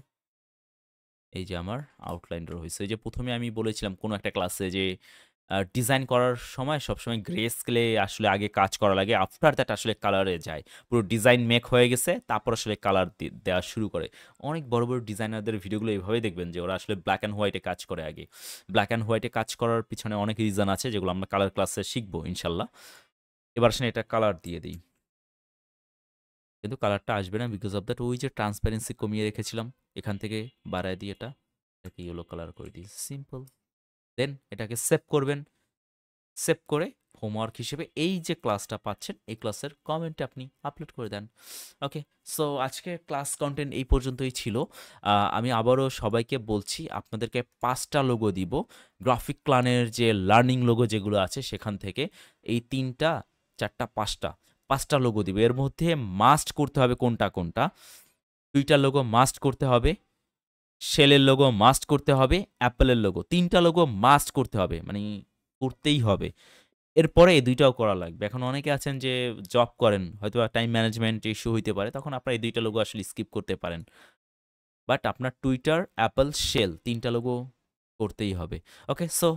এই যে আমার আউটলাইন ড্র হইছে। এই যে ১ম এ আমি বলেছিলাম কোনো একটা ক্লাসে যে ডিজাইন করার সময় সবসময় গ্রে স্কেলে আসলে আগে কাজ করা লাগে। আফটার দ্যাট আসলে কালারে যায়। পুরো ডিজাইন মেক হয়ে গেছে, তারপর আসলে কালার দেওয়া শুরু করে। অনেক বড়, বড় ডিজাইনারদের ভিডিওগুলো এভাবেই দেখবেন যে ওরা আসলে ব্লাক অ্যান্ড হোয়াইটে কাজ করে আগে। ব্লাক অ্যান্ড হোয়াইটে কাজ করার পিছনে অনেক রিজন আছে যেগুলো আমরা কালার ক্লাসে শিখবো ইনশাল্লাহ। এবার আসেন এটা কালার দিয়ে দেই। কিন্তু কালারটা আসবে না বিকজ অফ দ্যাট ওই যে ট্রান্সপারেন্সি কমিয়ে রেখেছিলাম। এখান থেকে বাড়ায় দিয়ে এটাকে ইয়েলো কালার করে দিই। সিম্পল। দেন এটাকে সেভ করবেন। সেভ করে হোমওয়ার্ক হিসেবে এই যে ক্লাসটা পাচ্ছেন, এই ক্লাসের কমেন্টে আপনি আপলোড করে দেন। ওকে? সো আজকের ক্লাস কনটেন্ট এই পর্যন্তই ছিল। আমি আবারও সবাইকে বলছি আপনাদেরকে ৫ টা লোগো দিব। গ্রাফিক ক্লানের যে লার্নিং লোগো যেগুলো আছে সেখান থেকে এই ৩ টা, ৪ টা, ৫ টা, ৫ টা লোগো দিব। এর মধ্যে মাস্ট করতে হবে কোনটা, কোনটা? ২ টা লোগো মাস্ট করতে হবে। শেলের লোগো মাস্ট করতে হবে। অ্যাপেলের লোগো। ৩ টা লোগো মাস্ট করতে হবে। মানে করতেই হবে। এরপরে এই ২ টাও করা লাগবে। এখন অনেকে আছেন যে জব করেন, হয়তোবা টাইম ম্যানেজমেন্ট ইস্যু হইতে পারে। তখন আপনারা এই ২ টা লোগো আসলে স্কিপ করতে পারেন। বাট আপনার Twitter, Apple, Shell ৩ টা লোগো করতেই হবে। ওকে? সো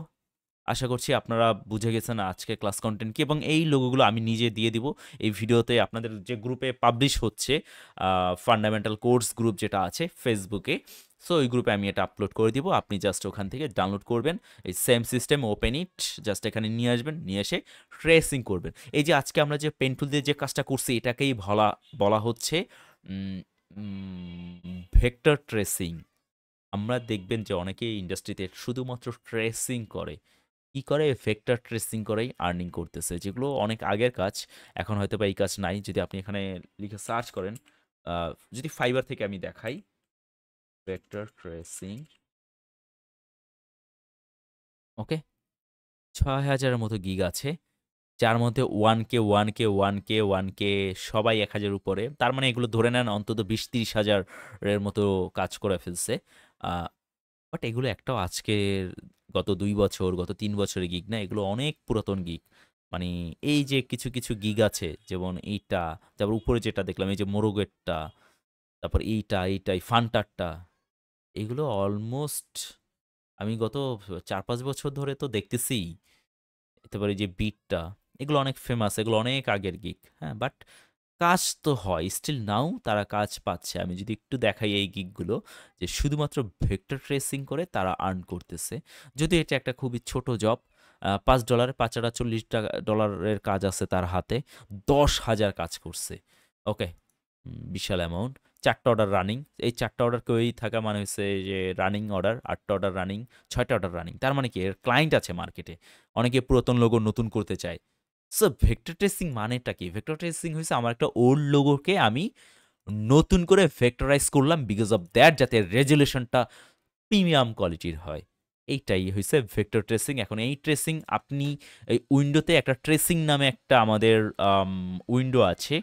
আশা করছি আপনারা বুঝে গেছেন আজকের ক্লাস কনটেন্ট কি এবং এই লোগোগুলো আমি নিজে দিয়ে দিব। এই ভিডিওতে আপনাদের যে গ্রুপে পাবলিশ হচ্ছে ফান্ডামেন্টাল কোর্স গ্রুপ যেটা আছে ফেসবুকে। সো ওই গ্রুপে আমি এটা আপলোড করে দিব। আপনি জাস্ট ওখান থেকে ডাউনলোড করবেন। এই same system open it, just এখানে নিয়ে আসবেন, নিয়ে এসে ট্রেসিং করবেন। এই যে আজকে আমরা যে পেন টুল দিয়ে যে কাজটা করছি এটাকেই বলা হচ্ছে উম ভেক্টর ট্রেসিং। আমরা দেখবেন যে অনেকেই ইন্ডাস্ট্রিতে শুধুমাত্র ট্রেসিং করে। কি করে? ভেক্টর ট্রেসিং করেই আর্নিং করতেছে। যেগুলো অনেক আগের কাজ। এখন হয়তোবা এই কাজ নাই। যদি আপনি এখানে লিখে সার্চ করেন, আ যদি ফাইবার থেকে আমি দেখাই, ভেক্টর ট্রেসিং, ওকে? ৬,০০০ এর মতো গিগ আছে। যার মধ্যে 1K, 1K, 1K, 1K সবাই ১,০০০ উপরে। তার মানে এগুলো ধরে নেন অন্তত ২০-৩০ হাজার এর মতো কাজ করে ফেলছে। আ বাট এগুলো একটাও আজকের গত ২ বছর, গত ৩ বছরের গিগ না। এগুলো অনেক পুরাতন গিগ। মানে এই যে কিছু, কিছু গিগ আছে যেমন এইটা, তারপর উপরে যেটা দেখলাম এই যে মোরগেরটা, তারপর এইটা, এই ফান্টারটা, এগুলো অলমোস্ট আমি গত ৪-৫ বছর ধরে তো দেখতেছিই। তারপরে এই যে বিটটা, এগুলো অনেক ফেমাস, এগুলো অনেক আগের গিগ। হ্যাঁ? বাট কাজ তো হয়। স্টিল নাও তারা কাজ পাচ্ছে। আমি যদি একটু দেখাই এই গিগগুলো যে শুধুমাত্র ভেক্টর ট্রেসিং করে তারা আর্ন করতেছে। যদিও এটা একটা খুবই ছোট জব। $৫ $৫,৪০ কাজ আছে তার হাতে। ১০,০০০ কাজ করছে। ওকে? বিশাল অ্যামাউন্ট। ৪ টা অর্ডার রানিং। এই ৪ টা অর্ডার করেই থাকা মানে হচ্ছে যে রানিং অর্ডার, ৮ টা অর্ডার রানিং, ৬ টা অর্ডার রানিং। তার মানে কি এর ক্লায়েন্ট আছে মার্কেটে। অনেকে পুরাতন লোগো নতুন করতে চায়। সো ভেক্টর ট্রেসিং মানেটা কি? ভেক্টর ট্রেসিং হইছে আমার একটা ওল্ড লোগোকে আমি নতুন করে ভেক্টরাইজ করলাম বিকজ অফ দ্যাট যাতে রেজোলিউশনটা প্রিমিয়াম কোয়ালিটির হয়। এইটাই হইছে ভেক্টর ট্রেসিং। এখন এই ট্রেসিং আপনি এই উইন্ডোতে একটা ট্রেসিং নামে একটা আমাদের উইন্ডো আছে।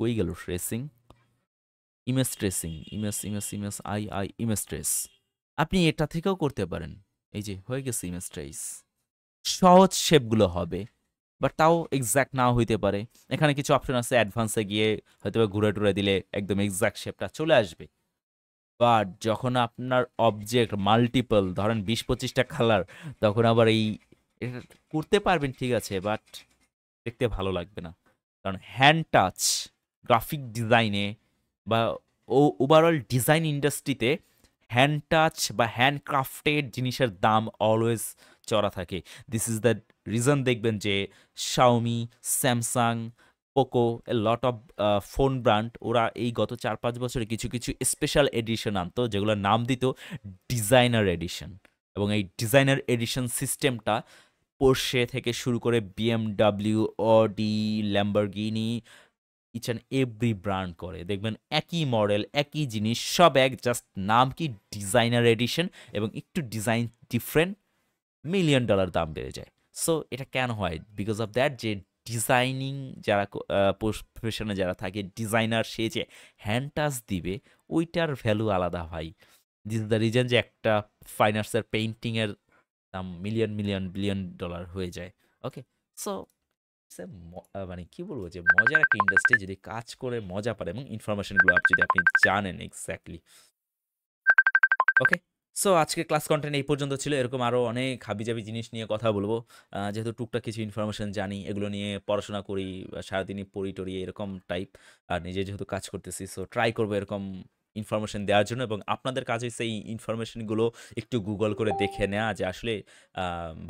কই গেল tracing? Image tracing, image image trace. আপনি এটা থেকেও করতে পারেন। এই যে হয়ে গেছে ইমেজ ট্রেস। সহজ শেপগুলো হবে, বাট তাও এক্সাক্ট নাও হইতে পারে। এখানে কিছু অপশন আছে, অ্যাডভান্সে গিয়ে হয়তো ঘুরে টুরে দিলে একদম এক্সাক্ট শেপটা চলে আসবে। বাট যখন আপনার অবজেক্ট মাল্টিপল, ধরেন 20-25টা কালার, তখন আবার এটা করতে পারবেন ঠিক আছে, বাট দেখতে ভালো লাগবে না। কারণ হ্যান্ড টাচ গ্রাফিক ডিজাইনে বা ওভারঅল ডিজাইন ইন্ডাস্ট্রিতে হ্যান্ড টাচ বা হ্যান্ড ক্রাফটেড জিনিসের দাম অলওয়েজ চড়া থাকে। দিস ইজ দ্য রিজন দেখবেন যে Xiaomi, Samsung, Poco, A lot of phone brand, ওরা এই গত 4-5 বছরে কিছু কিছু স্পেশাল এডিশন আনতো, যেগুলোর নাম দিত ডিজাইনার এডিশন। এবং এই ডিজাইনার এডিশন সিস্টেমটা পোর্শে থেকে শুরু করে BMW, Audi, Lamborghini, each and every brand করে। দেখবেন একই মডেল, একই জিনিস, সব এক, জাস্ট নাম কি ডিজাইনার এডিশন, এবং একটু ডিজাইন ডিফারেন্ট, $1,000,000 দাম বেড়ে যায়। সো এটা কেন হয়? বিকজ অফ দ্যাট, যে ডিজাইনিং যারা প্রফেশনে যারা থাকে, ডিজাইনার, সে যে হ্যান্ড টাচ দিবে, ওইটার ভ্যালু আলাদা ভাই। দিস ইজ দ্য রিজন যে একটা ফাইন আর্টসের পেইন্টিংয়ের দাম $1,000,000 হয়ে যায়। ওকে, সো মানে কি বলবো, যে মজার একটা ইন্ডাস্ট্রি, যদি কাজ করে মজা পারে এবং ইনফরমেশনগুলো যদি আপনি জানেন এক্স্যাক্টলি। ওকে, সো আজকে ক্লাস কন্টেন্ট এই পর্যন্ত ছিল। এরকম আরও অনেক হাবিজাবি জিনিস নিয়ে কথা বলবো। যেহেতু টুকটাক কিছু ইনফরমেশন জানি, এগুলো নিয়ে পড়াশোনা করি, সারাদিনই পড়ি টড়ি এরকম টাইপ। আর নিজে যেহেতু কাজ করতেছি, সো ট্রাই করবো এরকম ইনফরমেশন দেওয়ার জন্য। এবং আপনাদের কাছে সেই ইনফরমেশনগুলো একটু গুগল করে দেখে নেওয়া, যে আসলে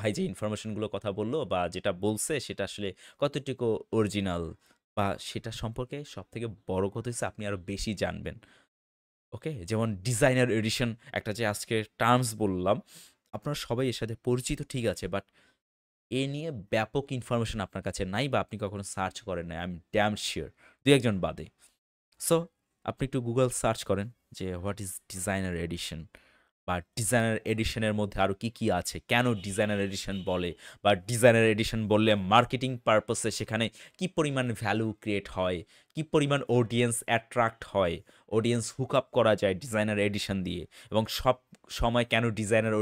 ভাই যে ইনফরমেশনগুলো কথা বললো বা যেটা বলছে সেটা আসলে কতটুকু অরিজিনাল, বা সেটা সম্পর্কে সবথেকে বড় কথা হচ্ছে আপনি আরও বেশি জানবেন। ওকে, যেমন ডিজাইনার এডিশন একটা যে আজকে টার্মস বললাম, আপনারা সবাই এর সাথে পরিচিত ঠিক আছে, বাট এ নিয়ে ব্যাপক ইনফরমেশন আপনার কাছে নাই, বা আপনি কখনো সার্চ করেন নাই, আই এম ড্যাম শিওর, দু একজন বাদে। সো আপনি একটু গুগল সার্চ করেন যে হোয়াট ইজ ডিজাইনার এডিশন, বা ডিজাইনার এডিশনের মধ্যে আরও কী কী আছে, কেন ডিজাইনার এডিশন বলে, বা ডিজাইনার এডিশন বললে মার্কেটিং পারপাসে সেখানে কি পরিমাণ ভ্যালু ক্রিয়েট হয়, কি পরিমাণ অডিয়েন্স অ্যাট্রাক্ট হয়, অডিয়েন্স হুক আপ করা যায় ডিজাইনার এডিশন দিয়ে, এবং সব সময় কেন ডিজাইনার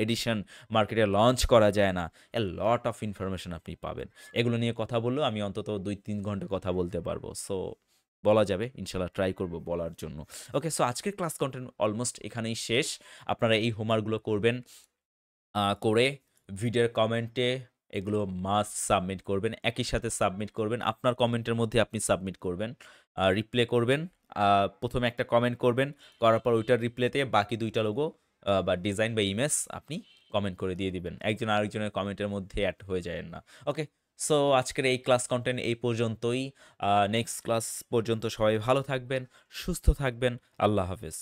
এডিশন মার্কেটে লঞ্চ করা যায় না। এ লট অফ ইনফরমেশন আপনি পাবেন। এগুলো নিয়ে কথা বললেও আমি অন্তত 2-3 ঘন্টা কথা বলতে পারবো। সো বলা যাবে, ইনশাল্লাহ ট্রাই করব বলার জন্য। ওকে, সো আজকের ক্লাস কন্টেন্ট অলমোস্ট এখানেই শেষ। আপনারা এই হোমওয়ার্কগুলো করবেন, করে ভিডিওর কমেন্টে এগুলো মাস্ট সাবমিট করবেন, একই সাথে সাবমিট করবেন। আপনার কমেন্টের মধ্যে আপনি সাবমিট করবেন, রিপ্লে করবেন। প্রথমে একটা কমেন্ট করবেন, করার পর ওইটার রিপ্লেতে বাকি 2টা লোগো বা ডিজাইন বা ইমেজ আপনি কমেন্ট করে দিয়ে দিবেন। একজন আরেকজনের কমেন্টের মধ্যে অ্যাড হয়ে যায় না। ওকে, সো আজকের এই ক্লাস কন্টেন্ট এই পর্যন্তই। নেক্সট ক্লাস পর্যন্ত সবাই ভালো থাকবেন, সুস্থ থাকবেন। আল্লাহ হাফেজ।